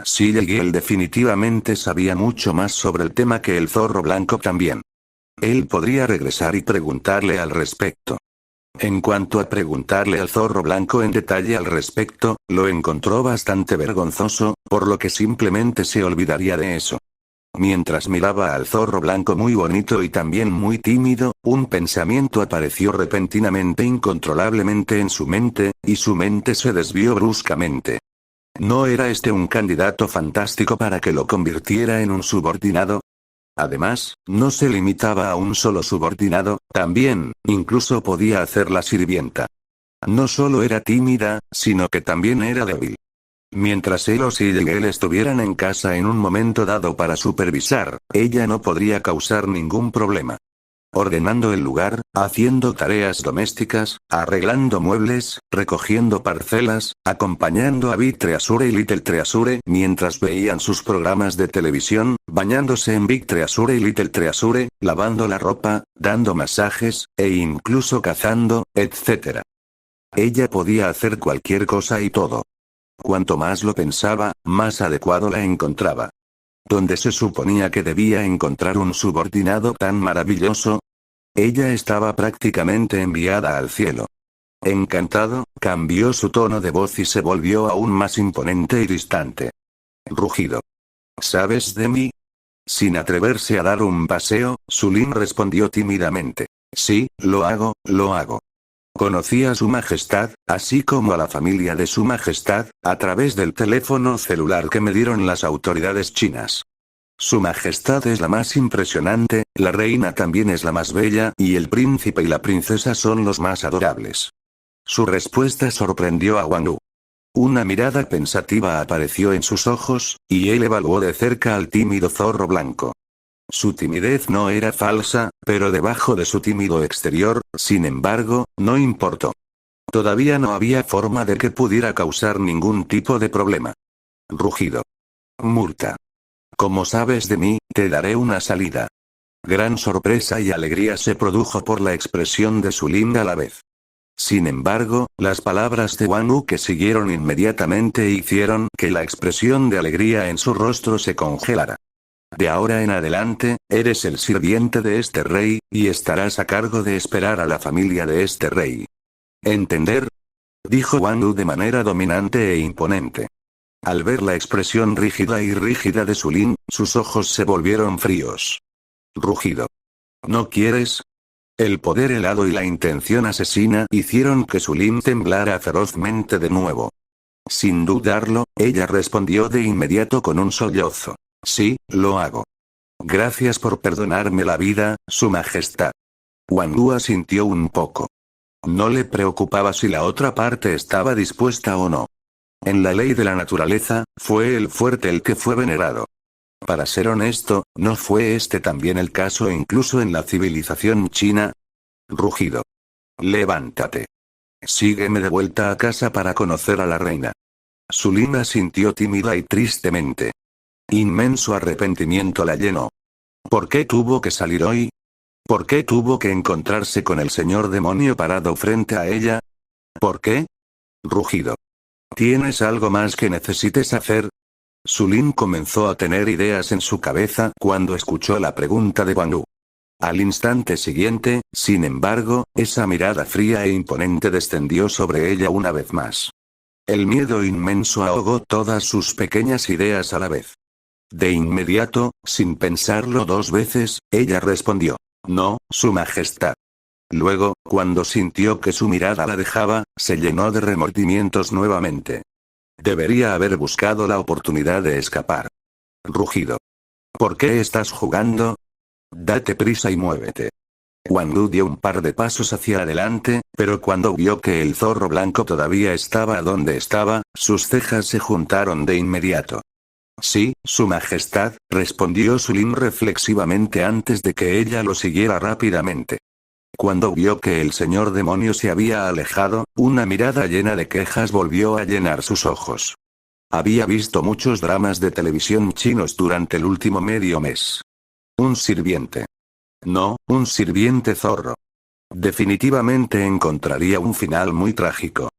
Xi Yegiel definitivamente sabía mucho más sobre el tema que el zorro blanco también. Él podría regresar y preguntarle al respecto. En cuanto a preguntarle al zorro blanco en detalle al respecto, lo encontró bastante vergonzoso, por lo que simplemente se olvidaría de eso. Mientras miraba al zorro blanco muy bonito y también muy tímido, un pensamiento apareció repentinamente incontrolablemente en su mente, y su mente se desvió bruscamente. ¿No era este un candidato fantástico para que lo convirtiera en un subordinado? Además, no se limitaba a un solo subordinado, también, incluso podía hacer la sirvienta. No solo era tímida, sino que también era débil. Mientras él o Xi Yegiel estuvieran en casa en un momento dado para supervisar, ella no podría causar ningún problema. ordenando el lugar, haciendo tareas domésticas, arreglando muebles, recogiendo parcelas, acompañando a Big Treasure y Little Treasure mientras veían sus programas de televisión, bañándose en Big Treasure y Little Treasure, lavando la ropa, dando masajes, e incluso cazando, etc. Ella podía hacer cualquier cosa y todo. Cuanto más lo pensaba, más adecuado la encontraba. ¿Dónde se suponía que debía encontrar un subordinado tan maravilloso? Ella estaba prácticamente enviada al cielo. Encantado, cambió su tono de voz y se volvió aún más imponente y distante. Rugido. ¿Sabes de mí? Sin atreverse a dar un paseo, Sulin respondió tímidamente. Sí, lo hago, lo hago. Conocí a Su Majestad, así como a la familia de Su Majestad, a través del teléfono celular que me dieron las autoridades chinas. Su Majestad es la más impresionante, la reina también es la más bella, y el príncipe y la princesa son los más adorables. Su respuesta sorprendió a Wang Wu. Una mirada pensativa apareció en sus ojos, y él evaluó de cerca al tímido zorro blanco. Su timidez no era falsa, pero debajo de su tímido exterior, sin embargo, no importó. Todavía no había forma de que pudiera causar ningún tipo de problema. Rugido. Multa. Como sabes de mí, te daré una salida. Gran sorpresa y alegría se produjo por la expresión de Sulin a la vez. Sin embargo, las palabras de Wang Wu que siguieron inmediatamente hicieron que la expresión de alegría en su rostro se congelara. De ahora en adelante, eres el sirviente de este rey, y estarás a cargo de esperar a la familia de este rey. ¿Entender? Dijo Wang Wu de manera dominante e imponente. Al ver la expresión rígida de Sulin, sus ojos se volvieron fríos. Rugido. ¿No quieres? El poder helado y la intención asesina hicieron que Sulin temblara ferozmente de nuevo. Sin dudarlo, ella respondió de inmediato con un sollozo. Sí, lo hago. Gracias por perdonarme la vida, Su Majestad. Wang Wu asintió un poco. No le preocupaba si la otra parte estaba dispuesta o no. En la ley de la naturaleza, fue el fuerte el que fue venerado. Para ser honesto, ¿no fue este también el caso incluso en la civilización china? Rugido. Levántate. Sígueme de vuelta a casa para conocer a la reina. Sulin asintió tímida y tristemente. Inmenso arrepentimiento la llenó. ¿Por qué tuvo que salir hoy? ¿Por qué tuvo que encontrarse con el señor demonio parado frente a ella? ¿Por qué? Rugido. ¿Tienes algo más que necesites hacer? Sulin comenzó a tener ideas en su cabeza cuando escuchó la pregunta de Wang Wu. Al instante siguiente, sin embargo, esa mirada fría e imponente descendió sobre ella una vez más. El miedo inmenso ahogó todas sus pequeñas ideas a la vez. De inmediato, sin pensarlo dos veces, ella respondió. No, Su Majestad. Luego, cuando sintió que su mirada la dejaba, se llenó de remordimientos nuevamente. Debería haber buscado la oportunidad de escapar. Rugido. ¿Por qué estás jugando? Date prisa y muévete. Wang Wu dio un par de pasos hacia adelante, pero cuando vio que el zorro blanco todavía estaba donde estaba, sus cejas se juntaron de inmediato. Sí, Su Majestad, respondió Sulin reflexivamente antes de que ella lo siguiera rápidamente. Cuando vio que el señor demonio se había alejado, una mirada llena de quejas volvió a llenar sus ojos. Había visto muchos dramas de televisión chinos durante el último medio mes. Un sirviente. No, un sirviente zorro. Definitivamente encontraría un final muy trágico.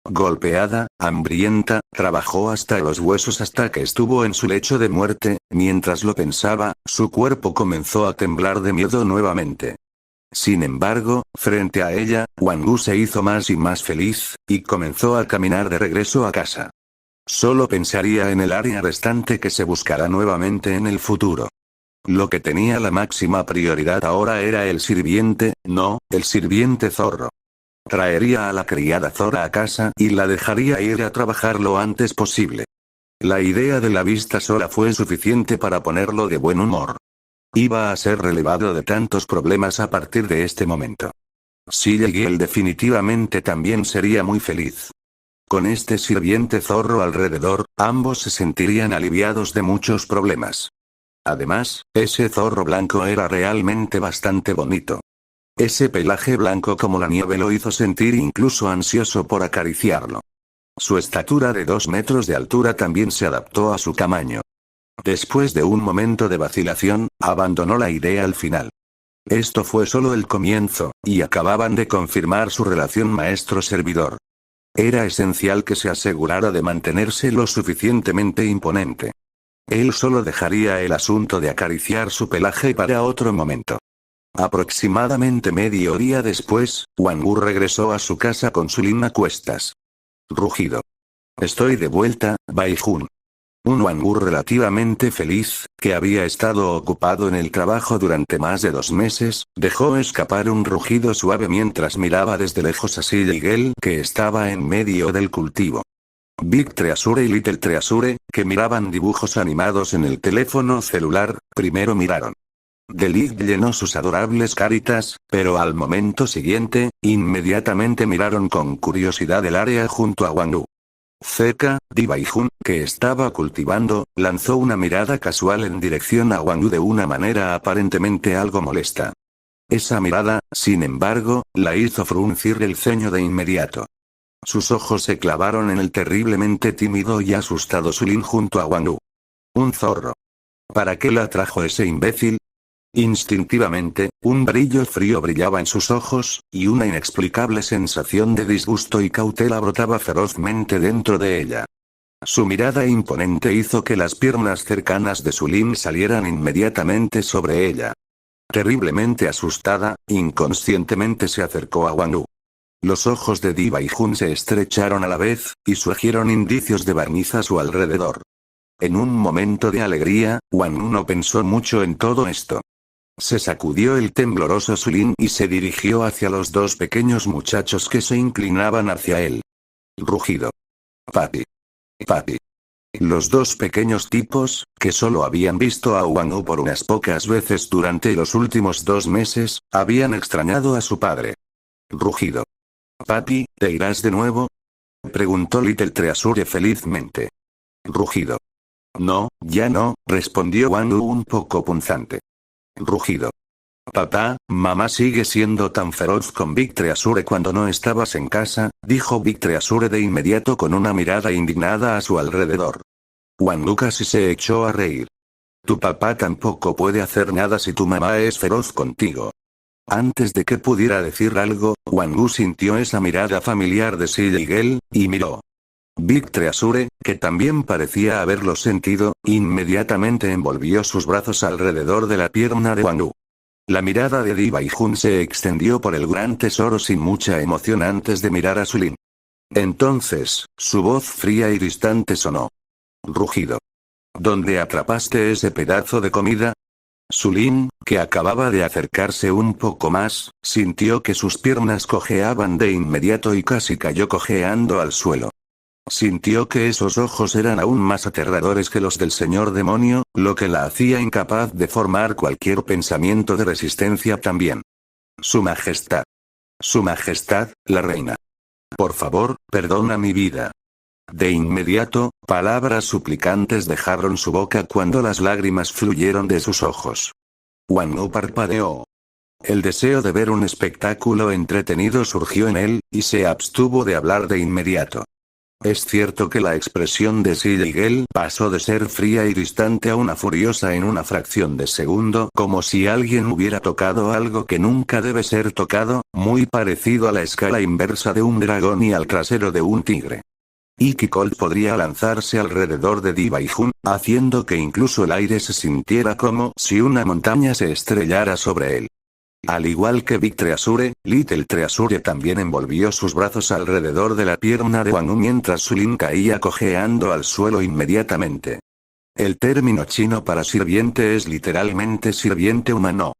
Golpeada, hambrienta, trabajó hasta los huesos hasta que estuvo en su lecho de muerte. Mientras lo pensaba, su cuerpo comenzó a temblar de miedo nuevamente. Sin embargo, frente a ella, Wang Wu se hizo más y más feliz, y comenzó a caminar de regreso a casa. Solo pensaría en el área restante que se buscará nuevamente en el futuro. Lo que tenía la máxima prioridad ahora era el sirviente, no, el sirviente zorro. Traería a la criada zorra a casa y la dejaría ir a trabajar lo antes posible. La idea de la vista sola fue suficiente para ponerlo de buen humor. Iba a ser relevado de tantos problemas a partir de este momento. Si llegué él definitivamente también sería muy feliz. Con este sirviente zorro alrededor, ambos se sentirían aliviados de muchos problemas. Además, ese zorro blanco era realmente bastante bonito. Ese pelaje blanco como la nieve lo hizo sentir incluso ansioso por acariciarlo. Su estatura de 2 metros de altura también se adaptó a su tamaño. Después de un momento de vacilación, abandonó la idea al final. Esto fue solo el comienzo, y acababan de confirmar su relación maestro-servidor. Era esencial que se asegurara de mantenerse lo suficientemente imponente. Él solo dejaría el asunto de acariciar su pelaje para otro momento. Aproximadamente medio día después, Wang-Wu regresó a su casa con Sulin a cuestas. Rugido. Estoy de vuelta, Bai-Jun. Un Wang-Wu relativamente feliz, que había estado ocupado en el trabajo durante más de 2 meses, dejó escapar un rugido suave mientras miraba desde lejos a Shigel que estaba en medio del cultivo. Big Treasure y Little Treasure, que miraban dibujos animados en el teléfono celular, primero miraron. Delig llenó sus adorables caritas, pero al momento siguiente, inmediatamente miraron con curiosidad el área junto a Wang-Wu. Cerca, Di Bai-Jun, que estaba cultivando, lanzó una mirada casual en dirección a Wang-Wu de una manera aparentemente algo molesta. Esa mirada, sin embargo, la hizo fruncir el ceño de inmediato. Sus ojos se clavaron en el terriblemente tímido y asustado Sulin junto a Wang-Wu. Un zorro. ¿Para qué la trajo ese imbécil? Instintivamente, un brillo frío brillaba en sus ojos, y una inexplicable sensación de disgusto y cautela brotaba ferozmente dentro de ella. Su mirada imponente hizo que las piernas cercanas de Sulin salieran inmediatamente sobre ella. Terriblemente asustada, inconscientemente se acercó a Wang-Wu. Los ojos de Di Bai-Jun se estrecharon a la vez, y surgieron indicios de barniz a su alrededor. En un momento de alegría, Wang-Wu no pensó mucho en todo esto. Se sacudió el tembloroso Sulin y se dirigió hacia los 2 pequeños muchachos que se inclinaban hacia él. Rugido. Papi. Papi. Los 2 pequeños tipos, que solo habían visto a Wang-Wu por unas pocas veces durante los últimos 2 meses, habían extrañado a su padre. Rugido. Papi, ¿te irás de nuevo? Preguntó Little Treasure felizmente. Rugido. No, ya no, respondió Wang-Wu un poco punzante. Rugido. Papá, mamá sigue siendo tan feroz con Big Treasure cuando no estabas en casa, dijo Big Treasure de inmediato con una mirada indignada a su alrededor. Wang-Wu casi se echó a reír. Tu papá tampoco puede hacer nada si tu mamá es feroz contigo. Antes de que pudiera decir algo, Wang-Wu sintió esa mirada familiar de Shigel, y miró. Big Treasure, que también parecía haberlo sentido, inmediatamente envolvió sus brazos alrededor de la pierna de Wang-Wu. La mirada de Di Bai-Jun se extendió por el gran tesoro sin mucha emoción antes de mirar a Sulin. Entonces, su voz fría y distante sonó. Rugido. ¿Dónde atrapaste ese pedazo de comida? Sulin, que acababa de acercarse un poco más, sintió que sus piernas cojeaban de inmediato y casi cayó cojeando al suelo. Sintió que esos ojos eran aún más aterradores que los del señor demonio, lo que la hacía incapaz de formar cualquier pensamiento de resistencia también. Su Majestad. Su Majestad, la reina. Por favor, perdona mi vida. De inmediato, palabras suplicantes dejaron su boca cuando las lágrimas fluyeron de sus ojos. Wang-Wu parpadeó. El deseo de ver un espectáculo entretenido surgió en él, y se abstuvo de hablar de inmediato. Es cierto que la expresión de Shigel pasó de ser fría y distante a una furiosa en una fracción de segundo, como si alguien hubiera tocado algo que nunca debe ser tocado, muy parecido a la escala inversa de un dragón y al trasero de un tigre. Iki Colt podría lanzarse alrededor de Di Bai-Jun, haciendo que incluso el aire se sintiera como si una montaña se estrellara sobre él. Al igual que Big Treasure, Little Treasure también envolvió sus brazos alrededor de la pierna de Wang-Wu mientras Sulin caía cojeando al suelo inmediatamente. El término chino para sirviente es literalmente sirviente humano.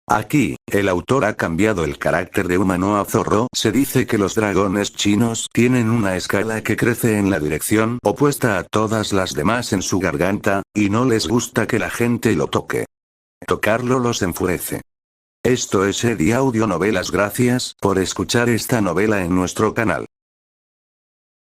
Aquí, el autor ha cambiado el carácter de humano a zorro. Se dice que los dragones chinos tienen una escala que crece en la dirección opuesta a todas las demás en su garganta, y no les gusta que la gente lo toque. Tocarlo los enfurece. Esto es Eddie Audio Novelas. Gracias por escuchar esta novela en nuestro canal.